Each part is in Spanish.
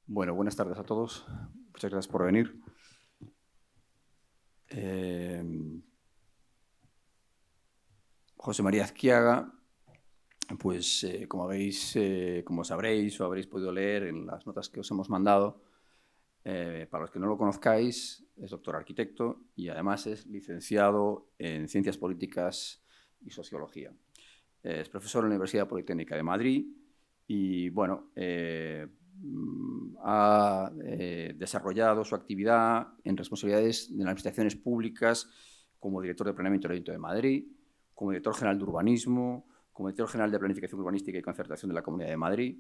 Bueno, buenas tardes a todos. Muchas gracias por venir. José María Azquiaga, pues como sabréis o habréis podido leer en las notas que os hemos mandado, para los que no lo conozcáis, es doctor arquitecto y además es licenciado en Ciencias Políticas y Sociología. Es profesor en la Universidad Politécnica de Madrid y, bueno, ha desarrollado su actividad en responsabilidades de las administraciones públicas como director de Planeamiento del Ayuntamiento de Madrid, como director general de Urbanismo, como director general de Planificación Urbanística y Concertación de la Comunidad de Madrid,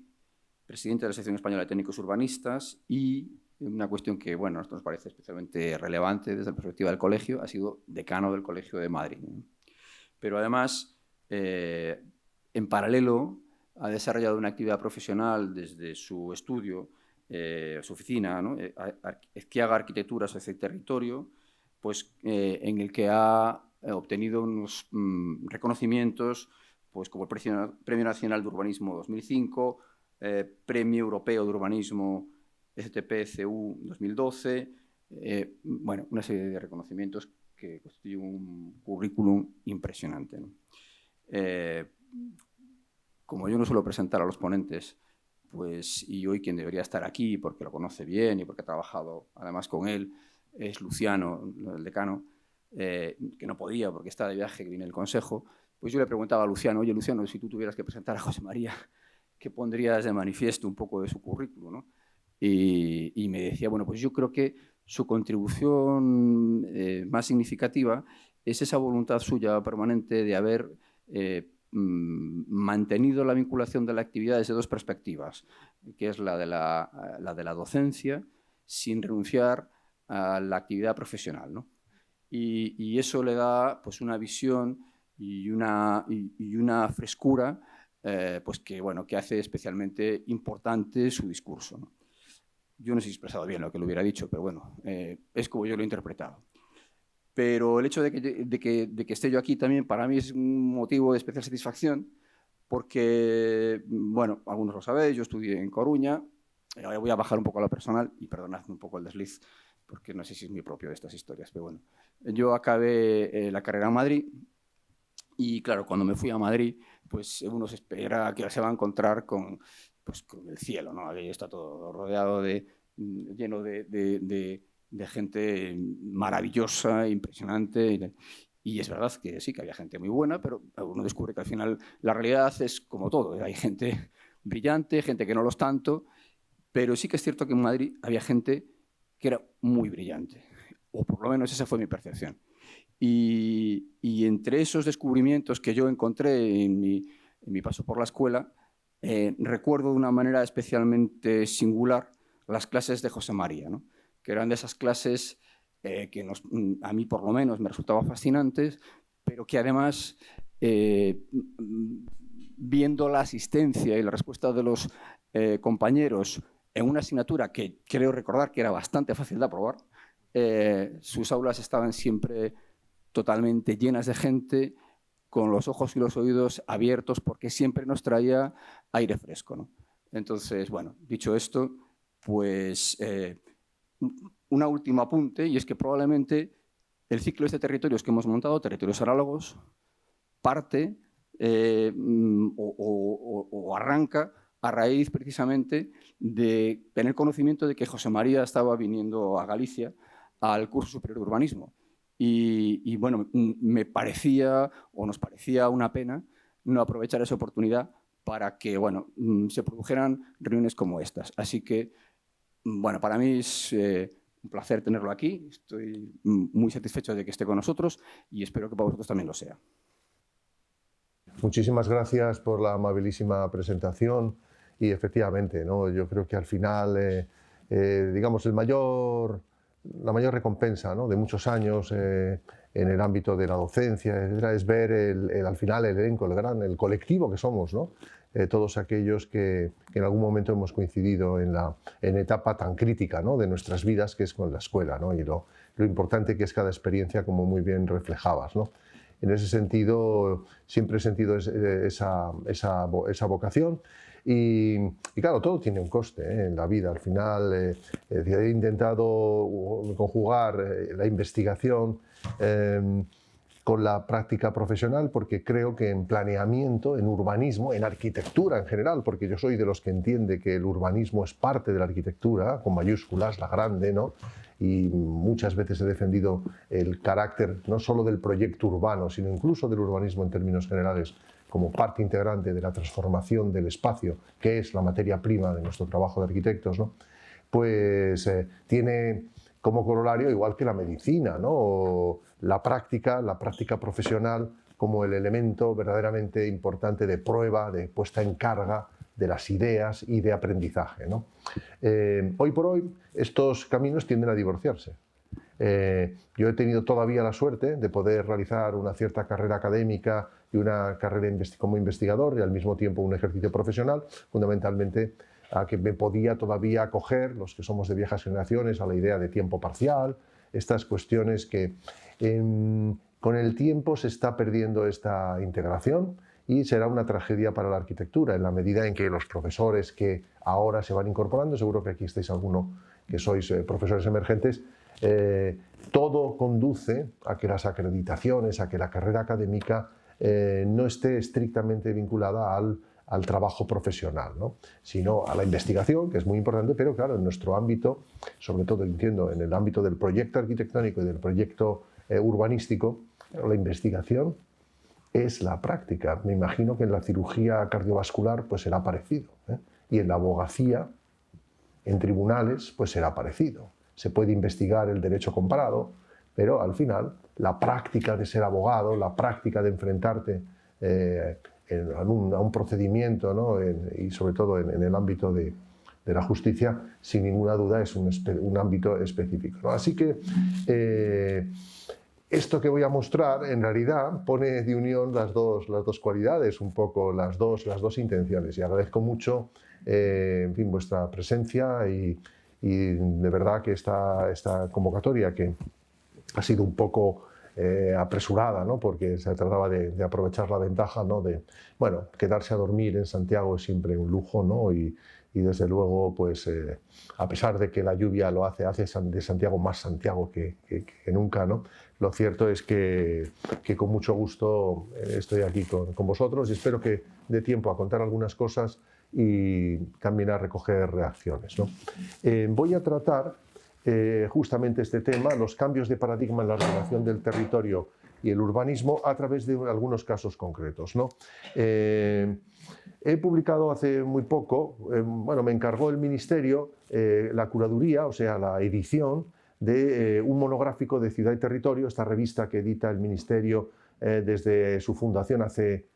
presidente de la Asociación Española de Técnicos Urbanistas y una cuestión que, bueno, a nosotros nos parece especialmente relevante desde la perspectiva del colegio, ha sido decano del Colegio de Madrid. Pero además, en paralelo, ha desarrollado una actividad profesional desde su estudio, su oficina, ¿no? Azquiaga Arquitectura, Sociedad y Territorio, pues, en el que ha obtenido unos reconocimientos, pues, como el Premio Nacional de Urbanismo 2005, Premio Europeo de Urbanismo STP-CU 2012, bueno, una serie de reconocimientos que constituye un currículum impresionante, ¿no? Como yo no suelo presentar a los ponentes, pues, y hoy quien debería estar aquí, porque lo conoce bien y porque he trabajado además con él, es Luciano, el decano, que no podía porque está de viaje, que viene el consejo, pues yo le preguntaba a Luciano, oye, Luciano, si tú tuvieras que presentar a José María, ¿qué pondrías de manifiesto un poco de su currículum, ¿no? Y me decía, bueno, pues yo creo que su contribución más significativa es esa voluntad suya permanente de haber mantenido la vinculación de la actividad desde dos perspectivas, que es la de la docencia, sin renunciar a la actividad profesional, ¿no? Y eso le da, pues, una visión y una frescura, pues, bueno, que hace especialmente importante su discurso, ¿no? Yo no sé si he expresado bien lo que le hubiera dicho, pero bueno, es como yo lo he interpretado. Pero el hecho de que esté yo aquí también para mí es un motivo de especial satisfacción porque, bueno, algunos lo sabéis, yo estudié en Coruña, ahora voy a bajar un poco a lo personal y perdonadme un poco el desliz porque no sé si es muy propio de estas historias, pero bueno. Yo acabé la carrera en Madrid y, claro, cuando me fui a Madrid, pues uno se espera que se va a encontrar con, pues, con el cielo, ¿no? Ahí está todo rodeado lleno de gente maravillosa, impresionante. Y es verdad que sí, que había gente muy buena, pero uno descubre que al final la realidad es como todo, ¿eh? Hay gente brillante, gente que no lo es tanto, pero sí que es cierto que en Madrid había gente que era muy brillante, o por lo menos esa fue mi percepción. Y entre esos descubrimientos que yo encontré en mi paso por la escuela, recuerdo de una manera especialmente singular las clases de José María, ¿no? Que eran de esas clases que a mí por lo menos me resultaban fascinantes, pero que además, viendo la asistencia y la respuesta de los compañeros en una asignatura que creo recordar que era bastante fácil de aprobar, sus aulas estaban siempre totalmente llenas de gente, con los ojos y los oídos abiertos, porque siempre nos traía aire fresco, ¿no? Entonces, bueno, dicho esto, pues una última apunte, y es que probablemente el ciclo de territorios que hemos montado, territorios análogos, parte o arranca a raíz precisamente de tener conocimiento de que José María estaba viniendo a Galicia al curso superior de urbanismo. Y bueno, me parecía o nos parecía una pena no aprovechar esa oportunidad para que, bueno, se produjeran reuniones como estas. Así que, bueno, para mí es un placer tenerlo aquí. Estoy muy satisfecho de que esté con nosotros y espero que para vosotros también lo sea. Muchísimas gracias por la amabilísima presentación y efectivamente, ¿no? Yo creo que al final, digamos, la mayor recompensa, ¿no?, de muchos años en el ámbito de la docencia, etcétera, es ver al final el elenco, el colectivo que somos, ¿no? Todos aquellos que en algún momento hemos coincidido en etapa tan crítica, ¿no?, de nuestras vidas, que es con la escuela, ¿no? Y lo importante que es cada experiencia, como muy bien reflejabas, ¿no? en ese sentido siempre he sentido esa vocación. Y claro, todo tiene un coste en la vida. Al final he intentado conjugar la investigación con la práctica profesional, porque creo que en planeamiento, en urbanismo, en arquitectura en general, porque yo soy de los que entiende que el urbanismo es parte de la arquitectura, con mayúsculas, la grande, ¿no? Y muchas veces he defendido el carácter no solo del proyecto urbano, sino incluso del urbanismo en términos generales, como parte integrante de la transformación del espacio, que es la materia prima de nuestro trabajo de arquitectos, ¿no? Pues tiene como corolario, igual que la medicina, ¿no? O la práctica profesional como el elemento verdaderamente importante de prueba, de puesta en carga de las ideas y de aprendizaje, ¿no? Hoy por hoy estos caminos tienden a divorciarse. Yo he tenido todavía la suerte de poder realizar una cierta carrera académica y una carrera como investigador y al mismo tiempo un ejercicio profesional, fundamentalmente a que me podía todavía acoger, los que somos de viejas generaciones, a la idea de tiempo parcial, estas cuestiones que con el tiempo se está perdiendo esta integración y será una tragedia para la arquitectura en la medida en que los profesores que ahora se van incorporando, seguro que aquí estáis alguno que sois profesores emergentes, todo conduce a que las acreditaciones, a que la carrera académica no esté estrictamente vinculada al trabajo profesional, ¿no? Sino a la investigación, que es muy importante, pero claro, en nuestro ámbito, sobre todo entiendo en el ámbito del proyecto arquitectónico y del proyecto urbanístico, la investigación es la práctica. Me imagino que en la cirugía cardiovascular pues será parecido, ¿eh? Y en la abogacía, en tribunales, pues será parecido. Se puede investigar el derecho comparado, pero al final la práctica de ser abogado, la práctica de enfrentarte a un procedimiento, ¿no? Y sobre todo en el ámbito de la justicia, sin ninguna duda es un ámbito específico, ¿no? Así que esto que voy a mostrar en realidad pone de unión las dos cualidades, un poco las dos intenciones, y agradezco mucho en fin, vuestra presencia y de verdad que esta convocatoria, que ha sido un poco apresurada, ¿no? Porque se trataba de aprovechar la ventaja, ¿no? De, bueno, quedarse a dormir en Santiago es siempre un lujo, ¿no? Y desde luego, pues a pesar de que la lluvia lo hace de Santiago más Santiago que nunca, ¿no? Lo cierto es que con mucho gusto estoy aquí con vosotros y espero que dé tiempo a contar algunas cosas y también a recoger reacciones, ¿no? Voy a tratar justamente este tema, los cambios de paradigma en la ordenación del territorio y el urbanismo a través de algunos casos concretos, ¿no? He publicado hace muy poco, bueno, me encargó el Ministerio la curaduría, o sea, la edición de un monográfico de Ciudad y Territorio, esta revista que edita el Ministerio desde su fundación hace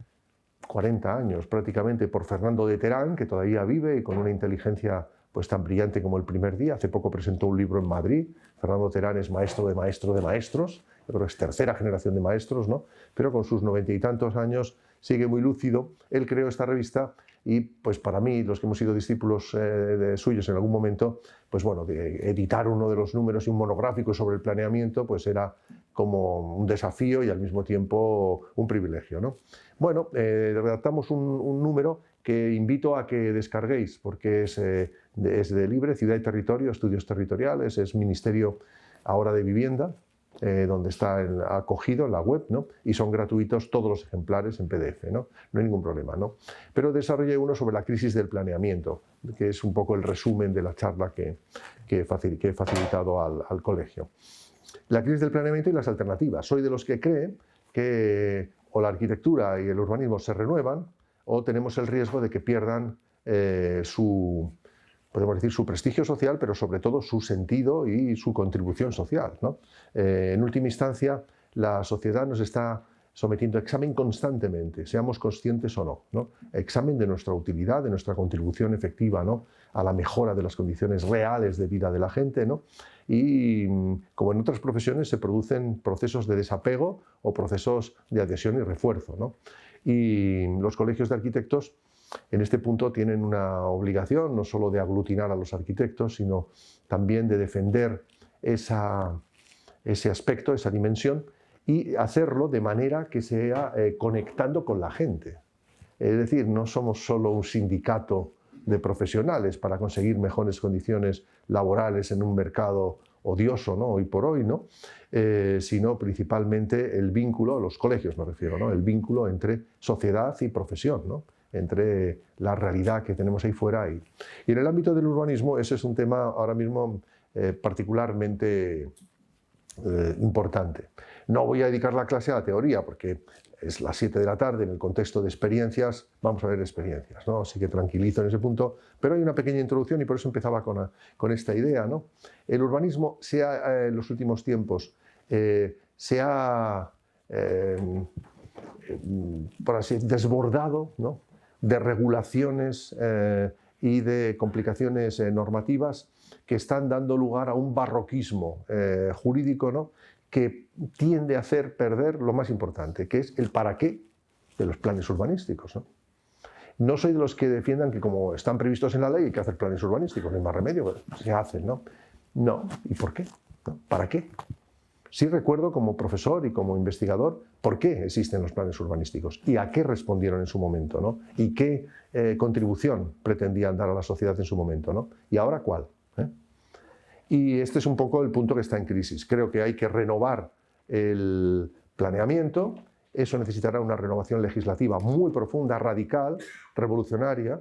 40 años prácticamente, por Fernando de Terán, que todavía vive y con una inteligencia pues tan brillante como el primer día. Hace poco presentó un libro en Madrid. Fernando Terán es maestro de maestros, yo creo que es tercera generación de maestros, ¿no? Pero con sus 90 y tantos años sigue muy lúcido. Él creó esta revista y pues para mí, los que hemos sido discípulos suyos en algún momento, pues bueno, de editar uno de los números y un monográfico sobre el planeamiento, pues era como un desafío y al mismo tiempo un privilegio, ¿no? Bueno, redactamos un número que invito a que descarguéis, porque es de libre, Ciudad y Territorio, Estudios Territoriales, es Ministerio ahora de Vivienda, donde está acogido en la web, ¿no? Y son gratuitos todos los ejemplares en PDF, ¿no? No hay ningún problema, ¿no? Pero desarrollé uno sobre la crisis del planeamiento, que es un poco el resumen de la charla que he facilitado al colegio. La crisis del planeamiento y las alternativas. Soy de los que creen que o la arquitectura y el urbanismo se renuevan o tenemos el riesgo de que pierdan podemos decir, su prestigio social, pero sobre todo su sentido y su contribución social, ¿no? En última instancia, la sociedad nos está sometiendo a examen constantemente, seamos conscientes o no, ¿no? Examen de nuestra utilidad, de nuestra contribución efectiva, ¿no? A la mejora de las condiciones reales de vida de la gente, ¿no? Y como en otras profesiones se producen procesos de desapego o procesos de adhesión y refuerzo, ¿no? Y los colegios de arquitectos en este punto tienen una obligación no solo de aglutinar a los arquitectos, sino también de defender ese aspecto, esa dimensión, y hacerlo de manera que sea conectando con la gente. Es decir, no somos solo un sindicato de profesionales para conseguir mejores condiciones laborales en un mercado odioso, ¿no?, hoy por hoy, ¿no?, sino principalmente el vínculo, los colegios me refiero, ¿no?, el vínculo entre sociedad y profesión, ¿no?, entre la realidad que tenemos ahí fuera. Y en el ámbito del urbanismo ese es un tema ahora mismo particularmente importante. No voy a dedicar la clase a la teoría porque es las 7 de la tarde, en el contexto de experiencias, vamos a ver experiencias, ¿no? Así que tranquilizo en ese punto, pero hay una pequeña introducción y por eso empezaba con esta idea, ¿no? El urbanismo en los últimos tiempos se ha, por así decirlo, desbordado, ¿no?, de regulaciones y de complicaciones normativas que están dando lugar a un barroquismo jurídico, ¿no?, que tiende a hacer perder lo más importante, que es el para qué de los planes urbanísticos, ¿no? No soy de los que defiendan que como están previstos en la ley hay que hacer planes urbanísticos, no hay más remedio, pero se hacen, ¿no? No, ¿y por qué? ¿No? ¿Para qué? Sí recuerdo como profesor y como investigador por qué existen los planes urbanísticos y a qué respondieron en su momento, ¿no? Y qué contribución pretendían dar a la sociedad en su momento, ¿no? Y ahora cuál. Y este es un poco el punto que está en crisis. Creo que hay que renovar el planeamiento. Eso necesitará una renovación legislativa muy profunda, radical, revolucionaria,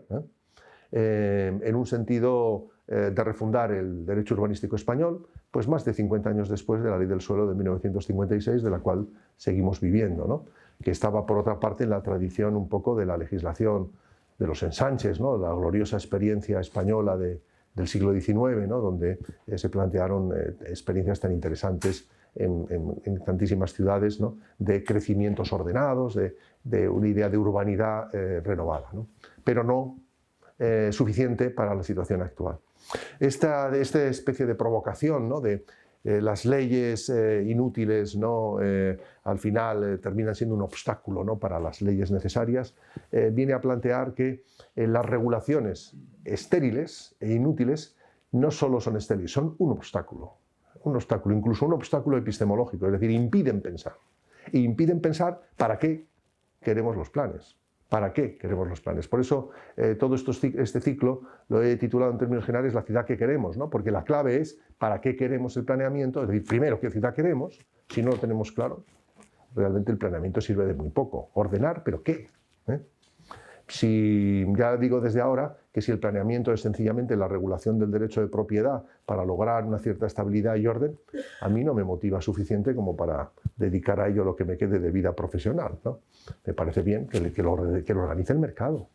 en un sentido de refundar el derecho urbanístico español, pues más de 50 años después de la Ley del Suelo de 1956, de la cual seguimos viviendo, ¿no?, que estaba, por otra parte, en la tradición un poco de la legislación de los ensanches, ¿no?, la gloriosa experiencia española del siglo XIX, ¿no?, donde se plantearon experiencias tan interesantes en tantísimas ciudades, ¿no?, de crecimientos ordenados, de una idea de urbanidad renovada, ¿no?, pero no suficiente para la situación actual. Esta especie de provocación, ¿no?, de las leyes inútiles, ¿no?, al final terminan siendo un obstáculo, ¿no?, para las leyes necesarias, viene a plantear que las regulaciones estériles e inútiles no solo son estériles, son un obstáculo, incluso un obstáculo epistemológico, es decir, impiden pensar. E impiden pensar para qué queremos los planes. ¿Para qué queremos los planes? Por eso todo este ciclo lo he titulado en términos generales la ciudad que queremos, ¿no?, porque la clave es para qué queremos el planeamiento, es decir, primero qué ciudad queremos. Si no lo tenemos claro, realmente el planeamiento sirve de muy poco. Ordenar, ¿pero qué? Si ya digo desde ahora que si el planeamiento es sencillamente la regulación del derecho de propiedad para lograr una cierta estabilidad y orden, a mí no me motiva suficiente como para dedicar a ello lo que me quede de vida profesional, ¿no? Me parece bien que lo organice el mercado,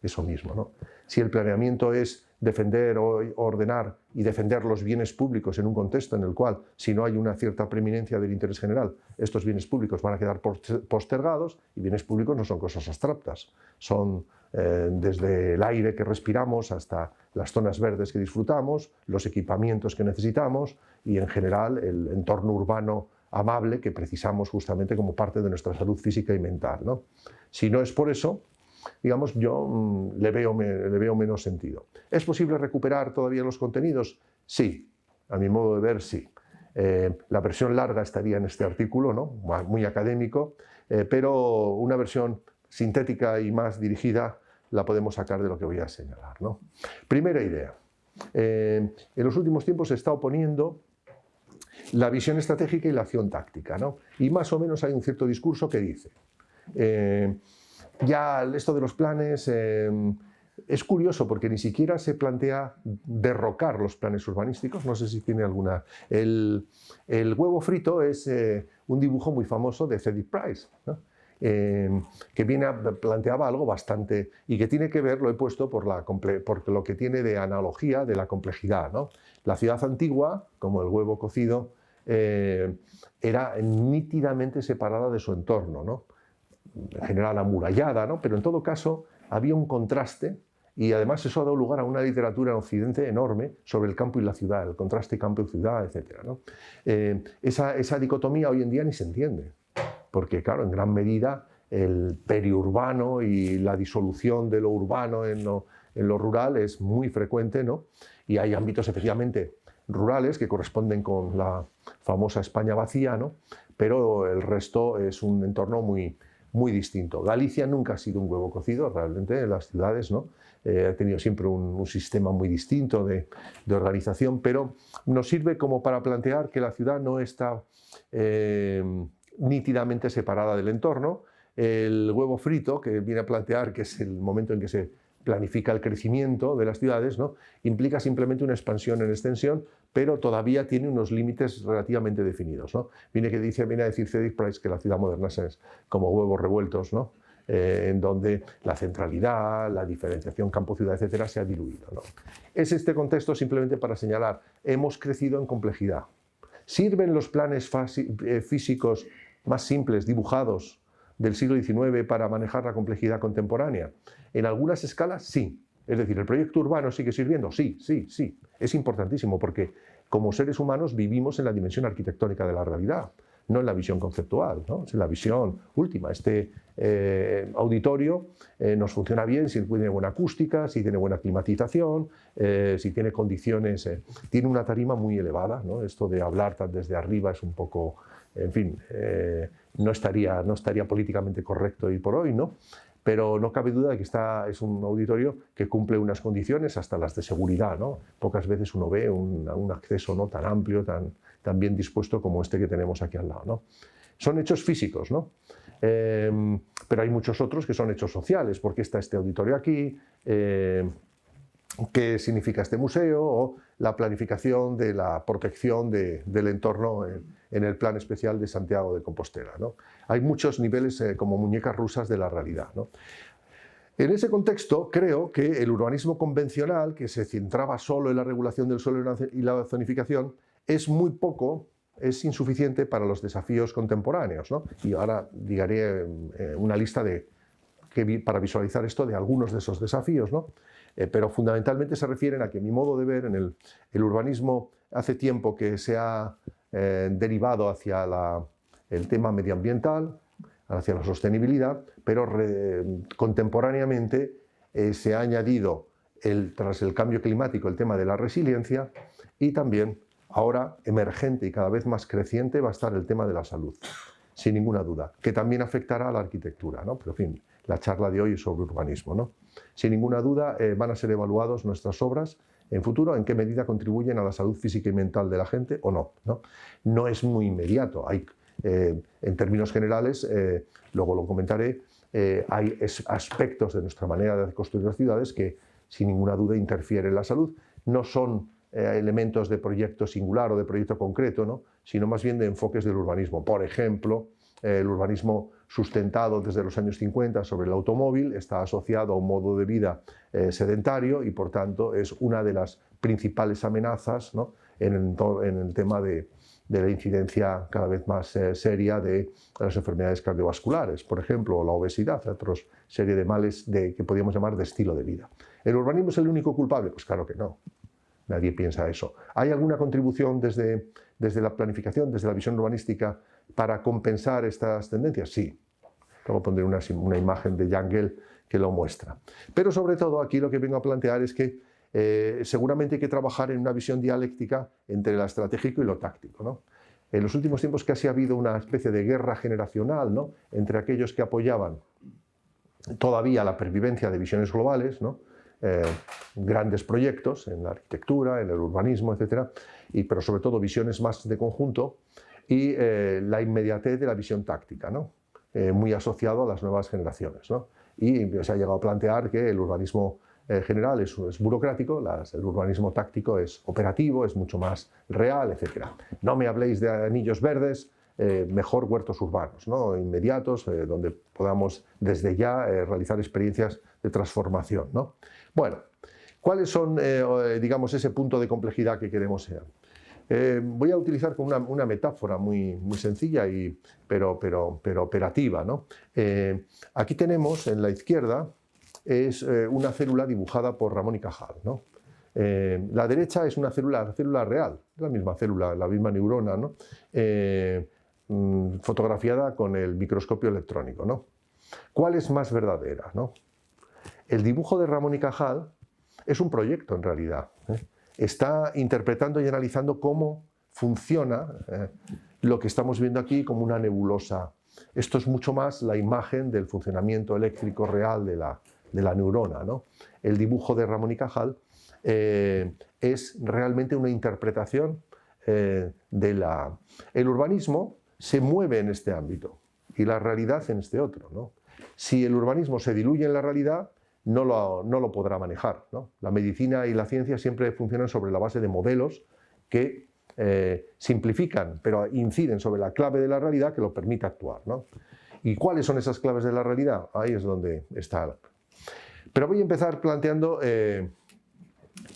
eso mismo, ¿no? Si el planeamiento es defender o ordenar y defender los bienes públicos en un contexto en el cual, si no hay una cierta preeminencia del interés general, estos bienes públicos van a quedar postergados, y bienes públicos no son cosas abstractas, son desde el aire que respiramos hasta las zonas verdes que disfrutamos, los equipamientos que necesitamos y en general el entorno urbano amable que precisamos justamente como parte de nuestra salud física y mental, ¿no? Si no es por eso, digamos, yo le veo menos sentido. ¿Es posible recuperar todavía los contenidos? Sí, a mi modo de ver, sí. La versión larga estaría en este artículo, ¿no?, muy académico, pero una versión sintética y más dirigida la podemos sacar de lo que voy a señalar, ¿no? Primera idea. En los últimos tiempos se está oponiendo la visión estratégica y la acción táctica, ¿no? Y más o menos hay un cierto discurso que dice ya esto de los planes es curioso porque ni siquiera se plantea derrocar los planes urbanísticos. No sé si tiene alguna. El huevo frito es un dibujo muy famoso de Cedric Price, ¿no?, que planteaba algo bastante, y que tiene que ver, lo he puesto por lo que tiene de analogía de la complejidad, ¿no? La ciudad antigua, como el huevo cocido, era nítidamente separada de su entorno, ¿no?, en general amurallada, ¿no?, pero en todo caso había un contraste, y además eso ha dado lugar a una literatura en Occidente enorme sobre el campo y la ciudad, el contraste campo y ciudad, etc., ¿no? Esa dicotomía hoy en día ni se entiende, porque claro, en gran medida el periurbano y la disolución de lo urbano en lo rural es muy frecuente, ¿no?, y hay ámbitos efectivamente rurales que corresponden con la famosa España vacía, ¿no?, pero el resto es un entorno muy distinto. Galicia nunca ha sido un huevo cocido realmente en las ciudades, ¿no? Ha tenido siempre un sistema muy distinto de organización, pero nos sirve como para plantear que la ciudad no está nítidamente separada del entorno. El huevo frito, que viene a plantear que es el momento en que se planifica el crecimiento de las ciudades, ¿no? Implica simplemente una expansión en extensión, pero todavía tiene unos límites relativamente definidos, ¿no? Viene a decir Cedric Price que la ciudad moderna es como huevos revueltos, ¿no? En donde la centralidad, la diferenciación campo-ciudad, etcétera, se ha diluido, ¿no? Es este contexto simplemente para señalar, hemos crecido en complejidad. ¿Sirven los planes físicos más simples, dibujados, del siglo XIX para manejar la complejidad contemporánea? En algunas escalas, sí. Es decir, ¿el proyecto urbano sigue sirviendo? Sí, sí, sí. Es importantísimo porque como seres humanos vivimos en la dimensión arquitectónica de la realidad, no en la visión conceptual, ¿no? Es en la visión última. Este auditorio nos funciona bien si tiene buena acústica, si tiene buena climatización, si tiene condiciones... tiene una tarima muy elevada, ¿no? Esto de hablar desde arriba es un poco... En fin, no estaría políticamente correcto hoy por hoy, ¿no? Pero no cabe duda de que es un auditorio que cumple unas condiciones, hasta las de seguridad, ¿no? Pocas veces uno ve un acceso, ¿no?, tan amplio, tan bien dispuesto como este que tenemos aquí al lado, ¿no? Son hechos físicos, ¿no? Pero hay muchos otros que son hechos sociales, porque está este auditorio aquí, qué significa este museo, o la planificación de la protección del entorno en el Plan Especial de Santiago de Compostela, ¿no? Hay muchos niveles como muñecas rusas de la realidad, ¿no? En ese contexto, creo que el urbanismo convencional, que se centraba solo en la regulación del suelo y la zonificación, es es insuficiente para los desafíos contemporáneos, ¿no? Y ahora diré una lista para visualizar esto de algunos de esos desafíos, ¿no? Pero fundamentalmente se refieren a que mi modo de ver en el urbanismo hace tiempo que se ha derivado hacia el tema medioambiental, hacia la sostenibilidad, pero contemporáneamente se ha añadido, tras el cambio climático, el tema de la resiliencia, y también ahora emergente y cada vez más creciente va a estar el tema de la salud, sin ninguna duda, que también afectará a la arquitectura, ¿no? Pero en fin, la charla de hoy es sobre urbanismo, ¿no? Sin ninguna duda van a ser evaluados nuestras obras en futuro, en qué medida contribuyen a la salud física y mental de la gente o no, ¿no? No es muy inmediato. En términos generales, luego lo comentaré, hay aspectos de nuestra manera de construir las ciudades que sin ninguna duda interfieren en la salud. No son elementos de proyecto singular o de proyecto concreto, ¿no?, sino más bien de enfoques del urbanismo. Por ejemplo, el urbanismo sustentado desde los años 50 sobre el automóvil está asociado a un modo de vida sedentario y, por tanto, es una de las principales amenazas, ¿no?, en el tema de la incidencia cada vez más seria de las enfermedades cardiovasculares, por ejemplo, o la obesidad, otra serie de males que podríamos llamar de estilo de vida. ¿El urbanismo es el único culpable? Pues claro que no. Nadie piensa eso. ¿Hay alguna contribución desde la planificación, desde la visión urbanística, para compensar estas tendencias? Sí. Luego pondré una imagen de Jangel que lo muestra. Pero sobre todo aquí lo que vengo a plantear es que seguramente hay que trabajar en una visión dialéctica entre lo estratégico y lo táctico, ¿no? En los últimos tiempos casi ha habido una especie de guerra generacional, ¿no?, entre aquellos que apoyaban todavía la pervivencia de visiones globales, ¿no?, grandes proyectos en la arquitectura, en el urbanismo, etc., pero sobre todo visiones más de conjunto, y la inmediatez de la visión táctica, ¿no?, muy asociado a las nuevas generaciones, ¿no? Y se ha llegado a plantear que el urbanismo general es burocrático, el urbanismo táctico es operativo, es mucho más real, etc. No me habléis de anillos verdes, mejor huertos urbanos, ¿no?, inmediatos, donde podamos desde ya realizar experiencias de transformación, ¿no? Bueno, ¿cuáles son, digamos, ese punto de complejidad que queremos ser? Voy a utilizar una metáfora muy sencilla, pero operativa, ¿no? Aquí tenemos en la izquierda es una célula dibujada por Ramón y Cajal, ¿no? La derecha es una célula real, la misma célula, la misma neurona, ¿no?, fotografiada con el microscopio electrónico, ¿no? ¿Cuál es más verdadera, ¿no? El dibujo de Ramón y Cajal es un proyecto en realidad, ¿eh? Está interpretando y analizando cómo funciona lo que estamos viendo aquí como una nebulosa. Esto es mucho más la imagen del funcionamiento eléctrico real de la neurona, ¿no? El dibujo de Ramón y Cajal es realmente una interpretación El urbanismo se mueve en este ámbito y la realidad en este otro, ¿no? Si el urbanismo se diluye en la realidad, no lo podrá manejar, ¿no? La medicina y la ciencia siempre funcionan sobre la base de modelos que simplifican, pero inciden sobre la clave de la realidad que lo permite actuar, ¿no? ¿Y cuáles son esas claves de la realidad? Ahí es donde está. Pero voy a empezar planteando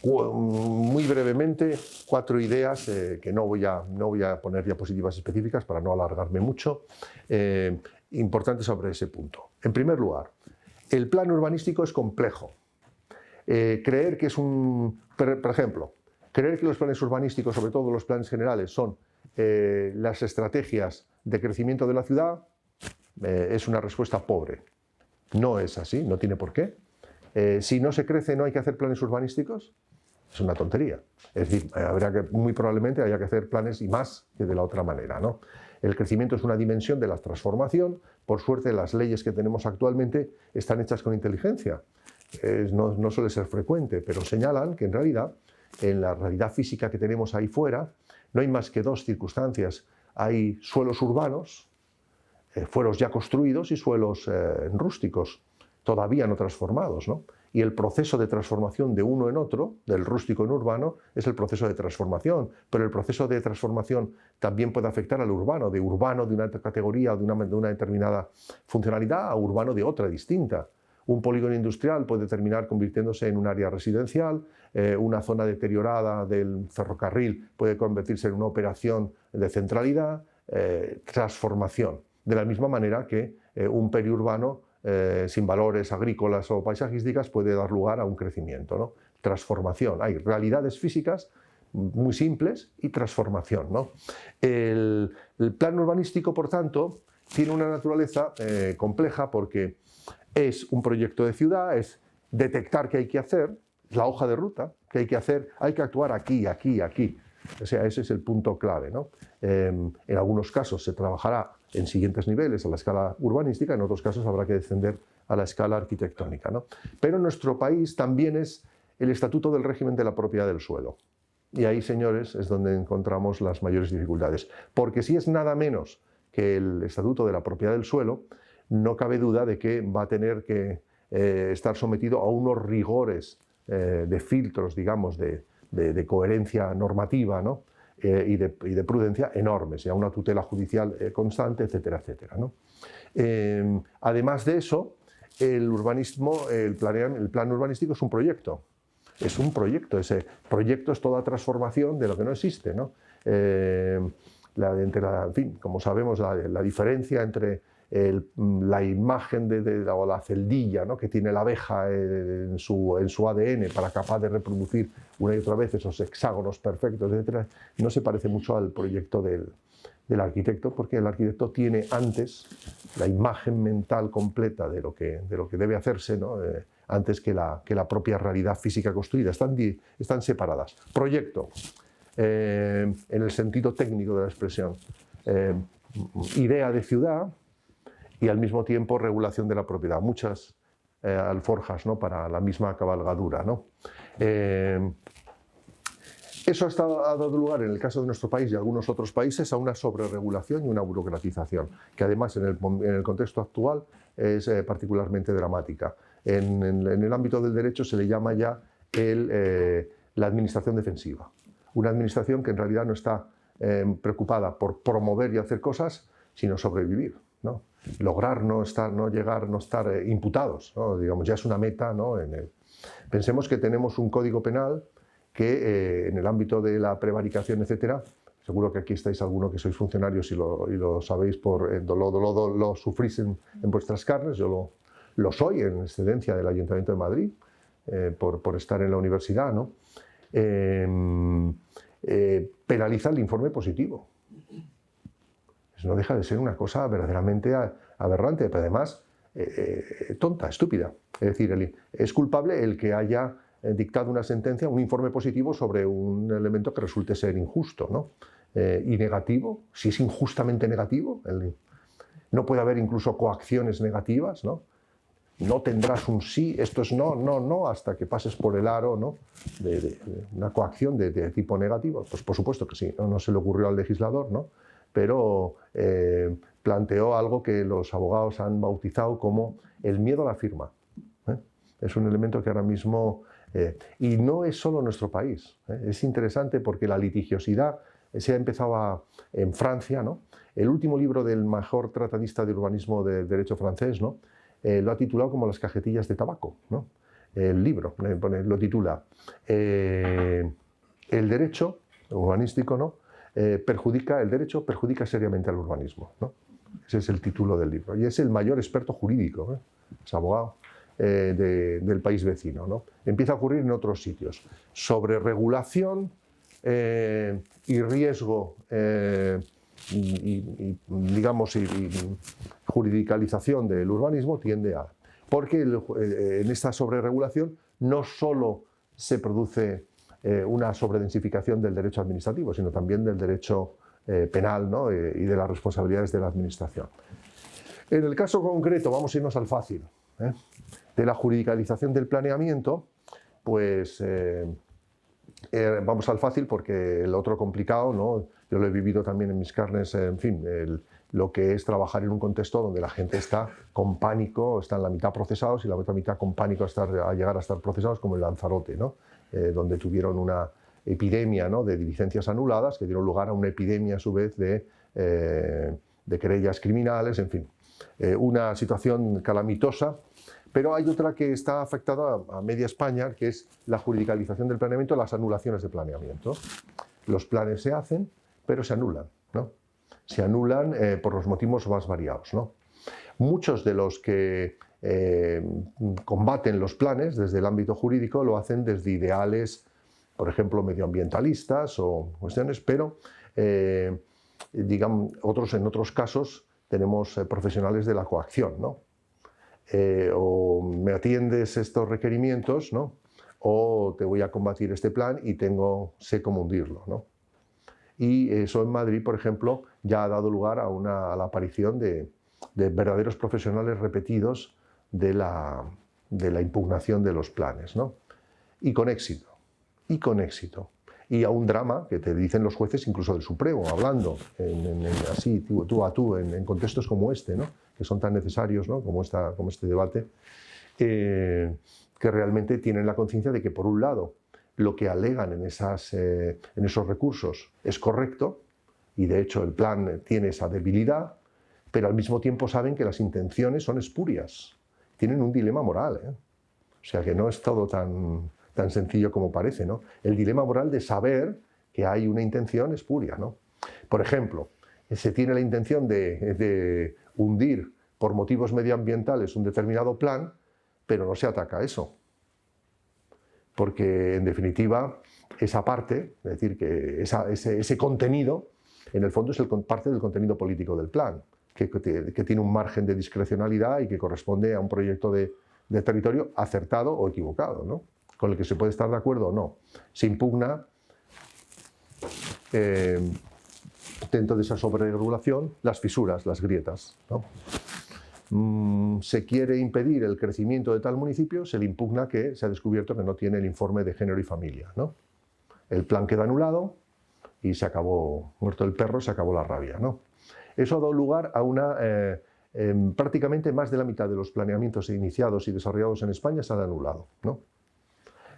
muy brevemente 4 ideas que no voy a poner diapositivas específicas para no alargarme mucho, importantes sobre ese punto. En primer lugar, el plan urbanístico es complejo. Creer que es por ejemplo, creer que los planes urbanísticos, sobre todo los planes generales, son las estrategias de crecimiento de la ciudad, es una respuesta pobre. No es así, no tiene por qué. Si no se crece, no hay que hacer planes urbanísticos. Es una tontería. Es decir, muy probablemente haya que hacer planes y más que de la otra manera, ¿no? El crecimiento es una dimensión de la transformación. Por suerte, las leyes que tenemos actualmente están hechas con inteligencia. No suele ser frecuente, pero señalan que en realidad, en la realidad física que tenemos ahí fuera, no hay más que 2 circunstancias. Hay suelos urbanos, suelos ya construidos y suelos rústicos, todavía no transformados, ¿no? Y el proceso de transformación de uno en otro, del rústico en urbano, es el proceso de transformación. Pero el proceso de transformación también puede afectar al urbano de una categoría o de una determinada funcionalidad a urbano de otra distinta. Un polígono industrial puede terminar convirtiéndose en un área residencial, una zona deteriorada del ferrocarril puede convertirse en una operación de centralidad, transformación. De la misma manera que un periurbano sin valores agrícolas o paisajísticas puede dar lugar a un crecimiento, ¿no? Transformación. Hay realidades físicas muy simples y transformación, ¿no? El plan urbanístico, por tanto, tiene una naturaleza compleja porque es un proyecto de ciudad, es detectar qué hay que hacer, es la hoja de ruta, qué hay que hacer, hay que actuar aquí, aquí, aquí. O sea, ese es el punto clave, ¿no? En algunos casos se trabajará en siguientes niveles a la escala urbanística, en otros casos habrá que descender a la escala arquitectónica, ¿no? Pero en nuestro país también es el Estatuto del Régimen de la Propiedad del Suelo. Y ahí, señores, es donde encontramos las mayores dificultades. Porque si es nada menos que el Estatuto de la Propiedad del Suelo, no cabe duda de que va a tener que estar sometido a unos rigores de filtros, digamos, de coherencia normativa, ¿no? Y de prudencia enormes, y a una tutela judicial constante, etcétera, etcétera, ¿no? Además de eso, el plan urbanístico es un proyecto. Es un proyecto. Ese proyecto es toda transformación de lo que no existe, ¿no? En fin, como sabemos, la diferencia entre la imagen o la celdilla, ¿no?, que tiene la abeja en su ADN para capaz de reproducir una y otra vez esos hexágonos perfectos, etcétera, no se parece mucho al proyecto del arquitecto, porque el arquitecto tiene antes la imagen mental completa de lo que debe hacerse, ¿no?, antes que la propia realidad física construida. Están separadas. Proyecto, en el sentido técnico de la expresión, idea de ciudad, y al mismo tiempo regulación de la propiedad. Muchas alforjas, ¿no?, para la misma cabalgadura, ¿no? Eso ha dado lugar, en el caso de nuestro país y algunos otros países, a una sobreregulación y una burocratización, que además en el contexto actual es particularmente dramática. En el ámbito del derecho se le llama ya la administración defensiva. Una administración que en realidad no está preocupada por promover y hacer cosas, sino sobrevivir, ¿no? Lograr no estar imputados, ¿no? Digamos, ya es una meta, ¿no? Pensemos que tenemos un código penal que en el ámbito de la prevaricación, etcétera, seguro que aquí estáis alguno que sois funcionarios y lo sabéis, lo sufrís en vuestras carnes. Yo lo soy en excedencia del Ayuntamiento de Madrid, por estar en la universidad, ¿no? Penaliza el informe positivo. No deja de ser una cosa verdaderamente aberrante, pero además tonta, estúpida. Es decir, es culpable el que haya dictado una sentencia, un informe positivo sobre un elemento que resulte ser injusto, ¿no? y negativo, si es injustamente negativo, no puede haber incluso coacciones negativas, ¿no? No tendrás un sí, esto es no, no, no, hasta que pases por el aro, ¿no? de una coacción de tipo negativo. Pues por supuesto que sí, no se le ocurrió al legislador, ¿no? Pero planteó algo que los abogados han bautizado como el miedo a la firma. Es un elemento que ahora mismo... y no es solo nuestro país. Es interesante porque la litigiosidad se ha empezado en Francia, ¿no? El último libro del mejor tratadista de urbanismo del derecho francés, ¿no? Lo ha titulado como las cajetillas de tabaco, ¿no? El libro lo titula el derecho urbanístico, ¿no? El derecho perjudica seriamente al urbanismo, ¿no? Ese es el título del libro. Y es el mayor experto jurídico, es abogado del país vecino, ¿no? Empieza a ocurrir en otros sitios. Sobre regulación y riesgo digamos, juridicalización del urbanismo tiende a... Porque en esta sobreregulación no solo se produce una sobredensificación del derecho administrativo, sino también del derecho penal, ¿no? Y de las responsabilidades de la administración. En el caso concreto, vamos a irnos al fácil, de la juridicalización del planeamiento, pues vamos al fácil porque el otro complicado, ¿no? Yo lo he vivido también en mis carnes, en fin, lo que es trabajar en un contexto donde la gente está con pánico, está en la mitad procesados y la otra mitad con pánico a llegar a estar procesados, como en Lanzarote, ¿no? Donde tuvieron una epidemia, ¿no? De diligencias anuladas que dieron lugar a una epidemia a su vez de querellas criminales, en fin, una situación calamitosa. Pero hay otra que está afectada a media España, que es la juridicalización del planeamiento, las anulaciones de planeamiento. Los planes se hacen, pero se anulan, ¿no? Se anulan por los motivos más variados, ¿no? Muchos de los que combaten los planes desde el ámbito jurídico lo hacen desde ideales, por ejemplo, medioambientalistas o cuestiones, pero digamos, en otros casos tenemos profesionales de la coacción, ¿no? O me atiendes estos requerimientos, ¿no? O te voy a combatir este plan y sé cómo hundirlo, ¿no? Y eso en Madrid, por ejemplo, ya ha dado lugar a la aparición de verdaderos profesionales repetidos de la impugnación de los planes, ¿no? Y con éxito, y con éxito. Y a un drama que te dicen los jueces, incluso del Supremo, hablando así, tú a tú, en contextos como este, ¿no? Que son tan necesarios, ¿no? como este debate, que realmente tienen la conciencia de que, por un lado, lo que alegan en esos recursos es correcto, y de hecho el plan tiene esa debilidad, pero al mismo tiempo saben que las intenciones son espurias, tienen un dilema moral, ¿eh? O sea que no es todo tan sencillo como parece, ¿no? El dilema moral de saber que hay una intención espuria, ¿no? Por ejemplo, se tiene la intención de hundir por motivos medioambientales un determinado plan, pero no se ataca a eso. Porque, en definitiva, esa parte, es decir, que ese contenido, en el fondo es parte del contenido político del plan, que tiene un margen de discrecionalidad y que corresponde a un proyecto de territorio acertado o equivocado, ¿no? Con el que se puede estar de acuerdo o no. Se impugna dentro de esa sobreregulación las fisuras, las grietas, ¿no? Se quiere impedir el crecimiento de tal municipio, se le impugna que se ha descubierto que no tiene el informe de género y familia, ¿no? El plan queda anulado y se acabó, muerto el perro, se acabó la rabia, ¿no? Eso ha dado lugar a prácticamente más de la mitad de los planeamientos iniciados y desarrollados en España se han anulado, ¿no?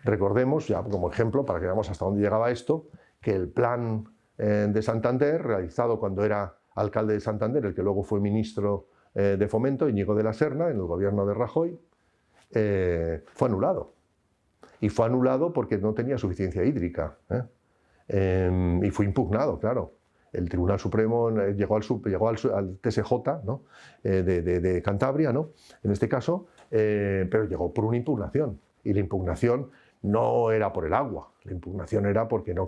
Recordemos, ya como ejemplo, para que veamos hasta dónde llegaba esto, que el plan de Santander, realizado cuando era alcalde de Santander, el que luego fue ministro de Fomento, Íñigo de la Serna, en el gobierno de Rajoy, fue anulado. Y fue anulado porque no tenía suficiencia hídrica, y fue impugnado, claro. El Tribunal Supremo llegó al TSJ, ¿no? de Cantabria, ¿no? En este caso, pero llegó por una impugnación. Y la impugnación no era por el agua, la impugnación era porque no